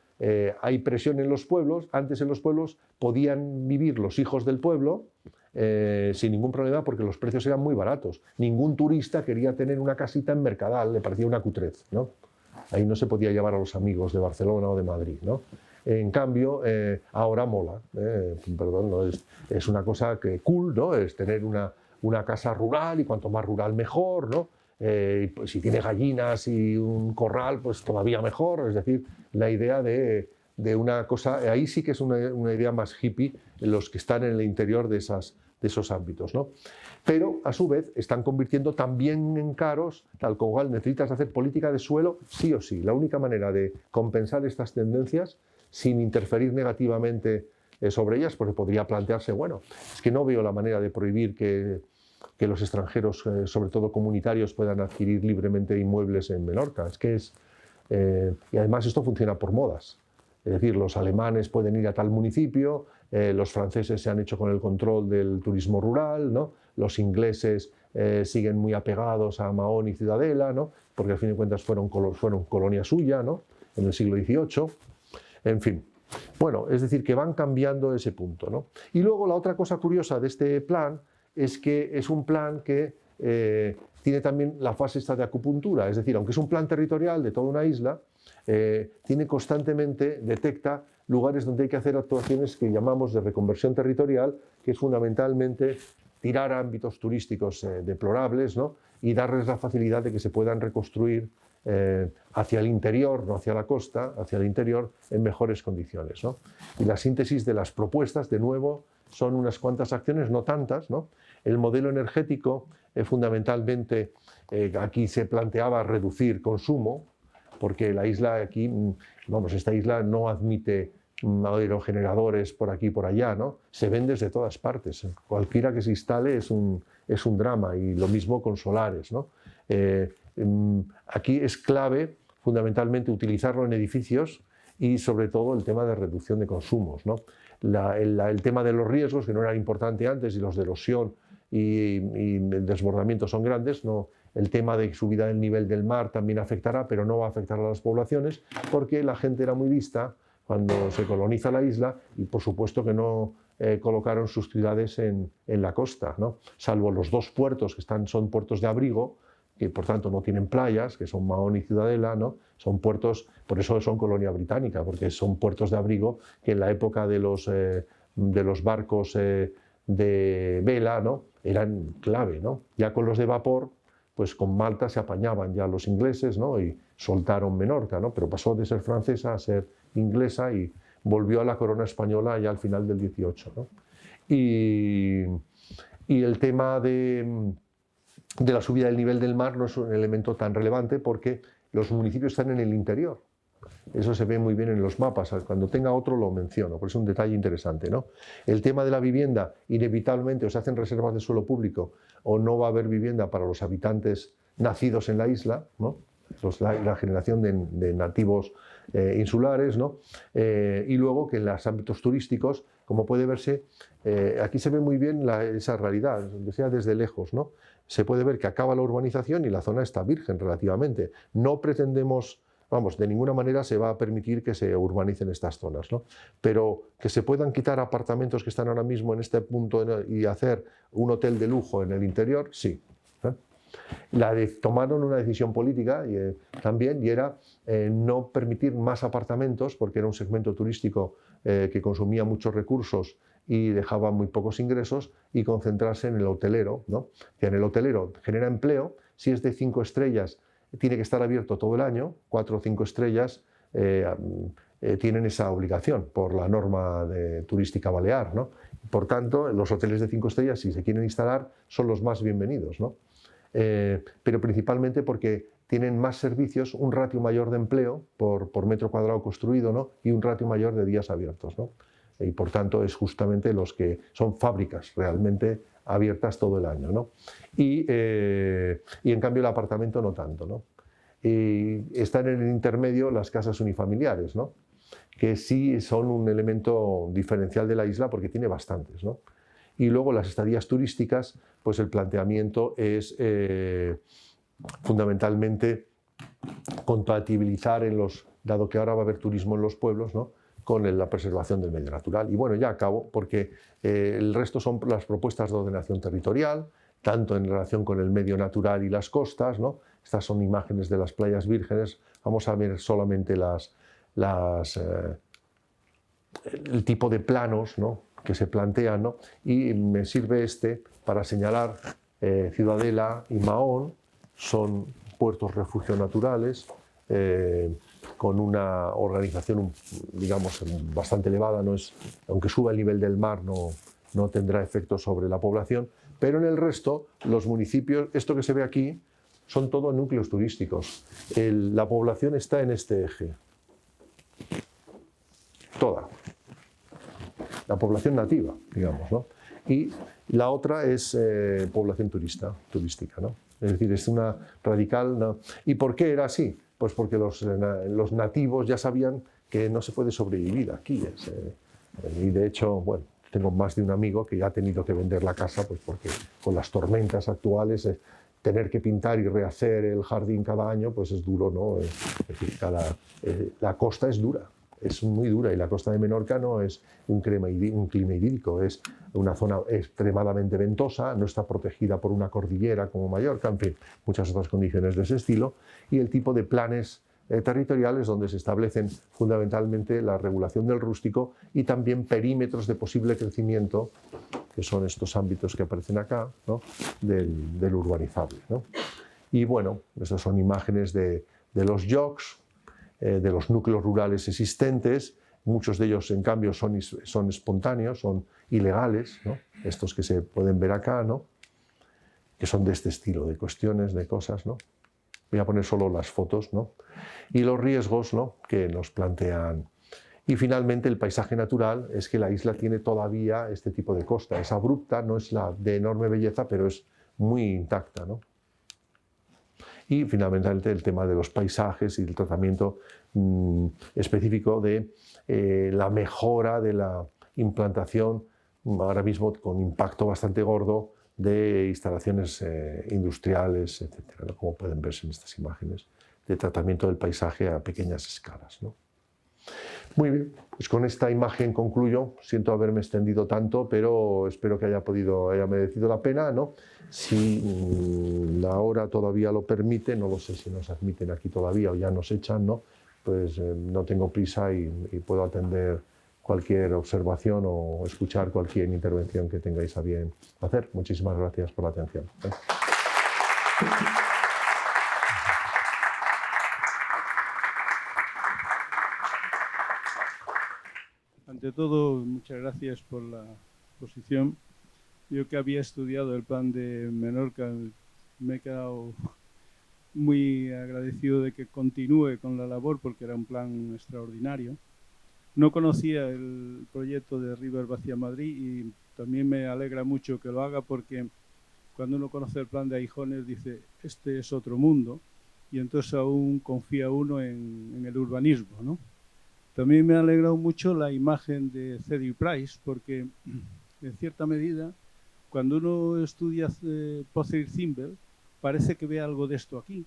hay presión en los pueblos. Antes en los pueblos podían vivir los hijos del pueblo sin ningún problema porque los precios eran muy baratos. Ningún turista quería tener una casita en Mercadal, le parecía una cutrez, ¿no? Ahí no se podía llevar a los amigos de Barcelona o de Madrid, ¿no? En cambio, ahora mola, perdón, ¿no? Es una cosa que cool, ¿no? Es tener una una casa rural y cuanto más rural mejor, ¿no? Pues si tiene gallinas y un corral, pues todavía mejor. Es decir, la idea de una cosa, ahí sí que es una idea más hippie en los que están en el interior de esos ámbitos, ¿no? Pero a su vez están convirtiendo también en caros, tal cual necesitas hacer política de suelo sí o sí. La única manera de compensar estas tendencias sin interferir negativamente sobre ellas, porque podría plantearse, bueno, es que no veo la manera de prohibir que los extranjeros, sobre todo comunitarios, puedan adquirir libremente inmuebles en Menorca. Es que y además esto funciona por modas. Es decir, los alemanes pueden ir a tal municipio, los franceses se han hecho con el control del turismo rural, ¿no? Los ingleses siguen muy apegados a Mahón y Ciudadela, ¿no? Porque al fin de cuentas fueron colonia suya, ¿no? En el siglo XVIII. En fin, bueno, es decir, que van cambiando ese punto, ¿no? Y luego la otra cosa curiosa de este plan es que es un plan que tiene también la fase esta de acupuntura, es decir, aunque es un plan territorial de toda una isla, tiene constantemente, detecta lugares donde hay que hacer actuaciones que llamamos de reconversión territorial, que es fundamentalmente tirar a ámbitos turísticos deplorables, ¿no? Y darles la facilidad de que se puedan reconstruir hacia el interior, no hacia la costa, hacia el interior en mejores condiciones, ¿no? Y la síntesis de las propuestas, de nuevo, son unas cuantas acciones, no tantas, ¿no? El modelo energético, fundamentalmente, aquí se planteaba reducir consumo, porque la isla aquí, vamos, esta isla no admite aerogeneradores por aquí y por allá, ¿no? Se ven desde todas partes. Cualquiera que se instale es un drama, y lo mismo con solares, ¿no? Aquí es clave, fundamentalmente, utilizarlo en edificios y, sobre todo, el tema de reducción de consumos, ¿no? El tema de los riesgos, que no era importante antes, y los de erosión y el desbordamiento son grandes, no. El tema de subida del nivel del mar también afectará, pero no va a afectar a las poblaciones, porque la gente era muy lista cuando se coloniza la isla y, por supuesto, que no colocaron sus ciudades en la costa, ¿no? Salvo los dos puertos que son puertos de abrigo, que por tanto no tienen playas, que son Mahón y Ciudadela, ¿no? Son puertos, por eso son colonia británica, porque son puertos de abrigo que en la época de los barcos de vela, ¿no? Eran clave, ¿no? Ya con los de vapor, pues con Malta se apañaban ya los ingleses, ¿no? Y soltaron Menorca, ¿no? Pero pasó de ser francesa a ser inglesa y volvió a la corona española ya al final del 18, ¿no? Y el tema de la subida del nivel del mar no es un elemento tan relevante, porque los municipios están en el interior. Eso se ve muy bien en los mapas. Cuando tenga otro lo menciono, porque es un detalle interesante, ¿no? El tema de la vivienda, inevitablemente o se hacen reservas de suelo público o no va a haber vivienda para los habitantes nacidos en la isla, ¿no? La generación de nativos insulares, ¿no? Y luego que en los ámbitos turísticos, como puede verse, aquí se ve muy bien esa realidad, aunque sea desde lejos, ¿no? Se puede ver que acaba la urbanización y la zona está virgen relativamente. No pretendemos, vamos, de ninguna manera se va a permitir que se urbanicen estas zonas, ¿no? Pero que se puedan quitar apartamentos que están ahora mismo en este punto y hacer un hotel de lujo en el interior, sí. Tomaron una decisión política también, y era no permitir más apartamentos, porque era un segmento turístico que consumía muchos recursos y dejaba muy pocos ingresos, y concentrarse en el hotelero, ¿no? Que en el hotelero genera empleo. Si es de 5 estrellas, tiene que estar abierto todo el año. 4 o 5 estrellas tienen esa obligación por la norma turística balear, ¿no? Por tanto, los hoteles de 5 estrellas, si se quieren instalar, son los más bienvenidos, ¿no? Pero principalmente porque tienen más servicios, un ratio mayor de empleo por metro cuadrado construido, ¿no? Y un ratio mayor de días abiertos, ¿no? Y por tanto es justamente los que son fábricas realmente abiertas todo el año, ¿no? Y en cambio el apartamento no tanto, ¿no? Y están en el intermedio las casas unifamiliares, ¿no? Que sí son un elemento diferencial de la isla, porque tiene bastantes, ¿no? Y luego las estadías turísticas, pues el planteamiento es fundamentalmente compatibilizar dado que ahora va a haber turismo en los pueblos, ¿no? Con la preservación del medio natural. Y bueno, ya acabo, porque el resto son las propuestas de ordenación territorial, tanto en relación con el medio natural y las costas, ¿no? Estas son imágenes de las playas vírgenes. Vamos a ver solamente el tipo de planos, ¿no? Que se plantean, ¿no? Y me sirve para señalar Ciudadela y Mahón, son puertos refugio naturales con una organización, digamos, bastante elevada. No es, aunque suba el nivel del mar, no tendrá efecto sobre la población, pero en el resto, los municipios, esto que se ve aquí, son todos núcleos turísticos. La población está en este eje. Toda. La población nativa, digamos, ¿no? Y la otra es población turística, ¿no? Es decir, es una radical... ¿no? ¿Y por qué era así? Pues porque los nativos ya sabían que no se puede sobrevivir aquí. Y de hecho, bueno, tengo más de un amigo que ya ha tenido que vender la casa, pues porque con las tormentas actuales tener que pintar y rehacer el jardín cada año, pues es duro, ¿no? Es decir, la costa es dura. Es muy dura, y la costa de Menorca no es un clima idílico, es una zona extremadamente ventosa, no está protegida por una cordillera como Mallorca, en fin, muchas otras condiciones de ese estilo, y el tipo de planes territoriales donde se establecen fundamentalmente la regulación del rústico y también perímetros de posible crecimiento, que son estos ámbitos que aparecen acá, ¿no? del urbanizable, ¿no? Y bueno, estas son imágenes de los llocs, de los núcleos rurales existentes. Muchos de ellos, en cambio, son espontáneos, son ilegales, ¿no? Estos que se pueden ver acá, ¿no? Que son de este estilo, de cuestiones, de cosas, ¿no? Voy a poner solo las fotos, ¿no? Y los riesgos, ¿no? Que nos plantean. Y finalmente el paisaje natural es que la isla tiene todavía este tipo de costa. Es abrupta, no es la de enorme belleza, pero es muy intacta, ¿no? Y finalmente el tema de los paisajes y el tratamiento específico de la mejora de la implantación, ahora mismo con impacto bastante gordo, de instalaciones industriales, etcétera, ¿no? Como pueden verse en estas imágenes, de tratamiento del paisaje a pequeñas escalas, ¿no? Muy bien, pues con esta imagen concluyo. Siento haberme extendido tanto, pero espero que haya merecido la pena, ¿no? Si la hora todavía lo permite, no lo sé si nos admiten aquí todavía o ya nos echan, ¿no? Pues no tengo prisa y puedo atender cualquier observación o escuchar cualquier intervención que tengáis a bien hacer. Muchísimas gracias por la atención. Ante todo, muchas gracias por la exposición. Yo que había estudiado el plan de Menorca, me he quedado muy agradecido de que continúe con la labor porque era un plan extraordinario. No conocía el proyecto de River Vacía Madrid y también me alegra mucho que lo haga porque cuando uno conoce el plan de Aijones dice, este es otro mundo, y entonces aún confía uno en el urbanismo, ¿no? También me ha alegrado mucho la imagen de Cedric Price, porque en cierta medida, cuando uno estudia Pocock-Zimbel, parece que ve algo de esto aquí,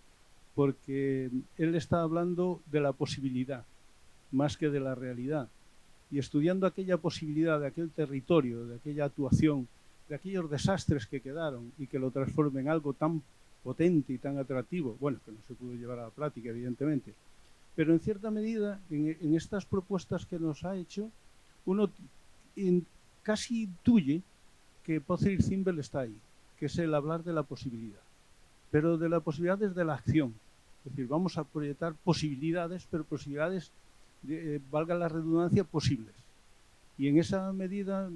porque él está hablando de la posibilidad, más que de la realidad. Y estudiando aquella posibilidad de aquel territorio, de aquella actuación, de aquellos desastres que quedaron y que lo transformen en algo tan potente y tan atractivo, bueno, que no se pudo llevar a la práctica, evidentemente, pero en cierta medida, en estas propuestas que nos ha hecho, uno casi intuye que Pocock-Zimbel está ahí, que es el hablar de la posibilidad, pero de la posibilidad desde la acción. Es decir, vamos a proyectar posibilidades, pero posibilidades, valga la redundancia, posibles. Y en esa medida,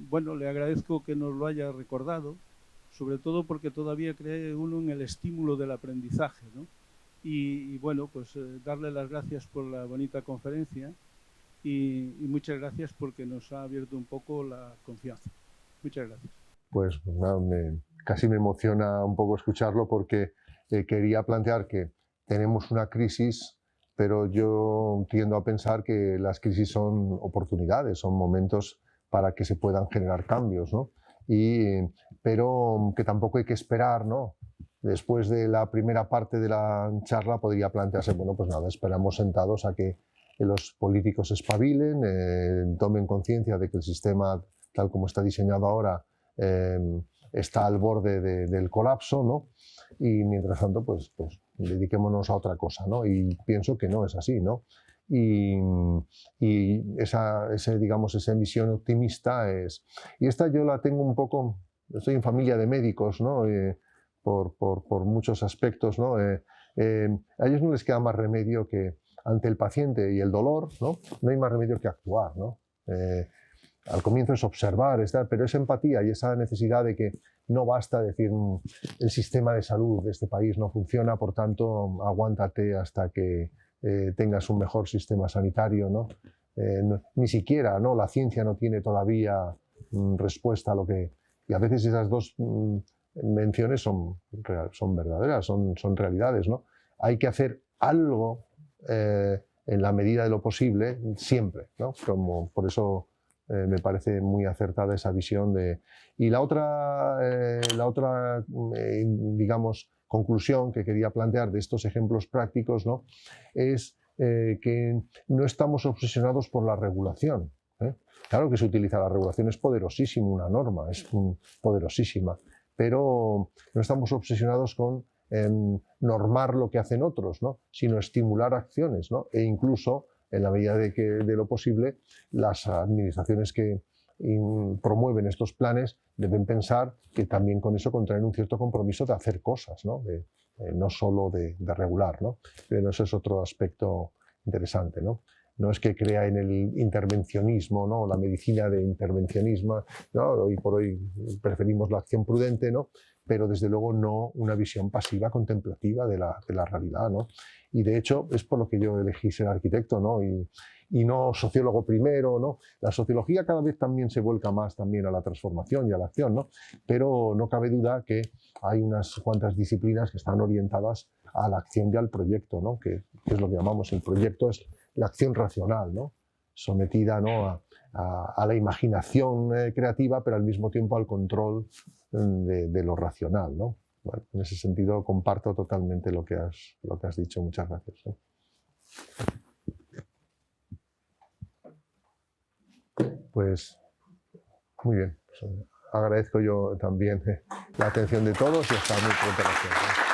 bueno, le agradezco que nos lo haya recordado, sobre todo porque todavía cree uno en el estímulo del aprendizaje, ¿no? Y bueno, pues darle las gracias por la bonita conferencia y muchas gracias porque nos ha abierto un poco la confianza. Muchas gracias. Pues nada, casi me emociona un poco escucharlo porque quería plantear que tenemos una crisis, pero yo tiendo a pensar que las crisis son oportunidades, son momentos para que se puedan generar cambios, ¿no? Pero que tampoco hay que esperar, ¿no? Después de la primera parte de la charla podría plantearse, bueno, pues nada, esperamos sentados a que los políticos espabilen, tomen conciencia de que el sistema, tal como está diseñado ahora, está al borde del colapso, ¿no? Y mientras tanto, pues dediquémonos a otra cosa, ¿no? Y pienso que no es así, ¿no? Y esa misión optimista es... Y esta yo la tengo un poco estoy en familia de médicos, ¿no? Por muchos aspectos, ¿no? A ellos no les queda más remedio que ante el paciente y el dolor, ¿no? No hay más remedio que actuar, ¿no? Al comienzo es observar, pero esa empatía y esa necesidad de que no basta decir el sistema de salud de este país no funciona, por tanto aguántate hasta que tengas un mejor sistema sanitario, ¿no? Ni siquiera, ¿no? La ciencia no tiene todavía respuesta a lo que... Y a veces esas dos menciones son verdaderas, son realidades, ¿no? Hay que hacer algo en la medida de lo posible, siempre, ¿no? Por eso me parece muy acertada esa visión de... Y la otra digamos, conclusión que quería plantear de estos ejemplos prácticos, ¿no? Es que no estamos obsesionados por la regulación. Claro que se utiliza la regulación, es poderosísima una norma, es poderosísima, pero no estamos obsesionados con normar lo que hacen otros, ¿no? Sino estimular acciones, ¿no? E incluso, en la medida de lo posible, las administraciones que promueven estos planes deben pensar que también con eso contraen un cierto compromiso de hacer cosas, ¿no? No solo de regular, ¿no? Pero ese es otro aspecto interesante, ¿no? No es que crea en el intervencionismo, ¿no? La medicina de intervencionismo, ¿no? Hoy por hoy preferimos la acción prudente, ¿no? Pero desde luego no una visión pasiva contemplativa de la realidad, ¿no? Y de hecho es por lo que yo elegí ser arquitecto, ¿no? Y no sociólogo primero, ¿no? La sociología cada vez también se vuelca más también a la transformación y a la acción, ¿no? Pero no cabe duda que hay unas cuantas disciplinas que están orientadas a la acción y al proyecto, ¿no? Que es lo que llamamos el proyecto, es la acción racional, ¿no? Sometida, ¿no? a la imaginación creativa, pero al mismo tiempo al control de lo racional, ¿no? Bueno, en ese sentido comparto totalmente lo que has dicho. Muchas gracias, ¿eh? Pues muy bien. Agradezco yo también la atención de todos y hasta muy pronto.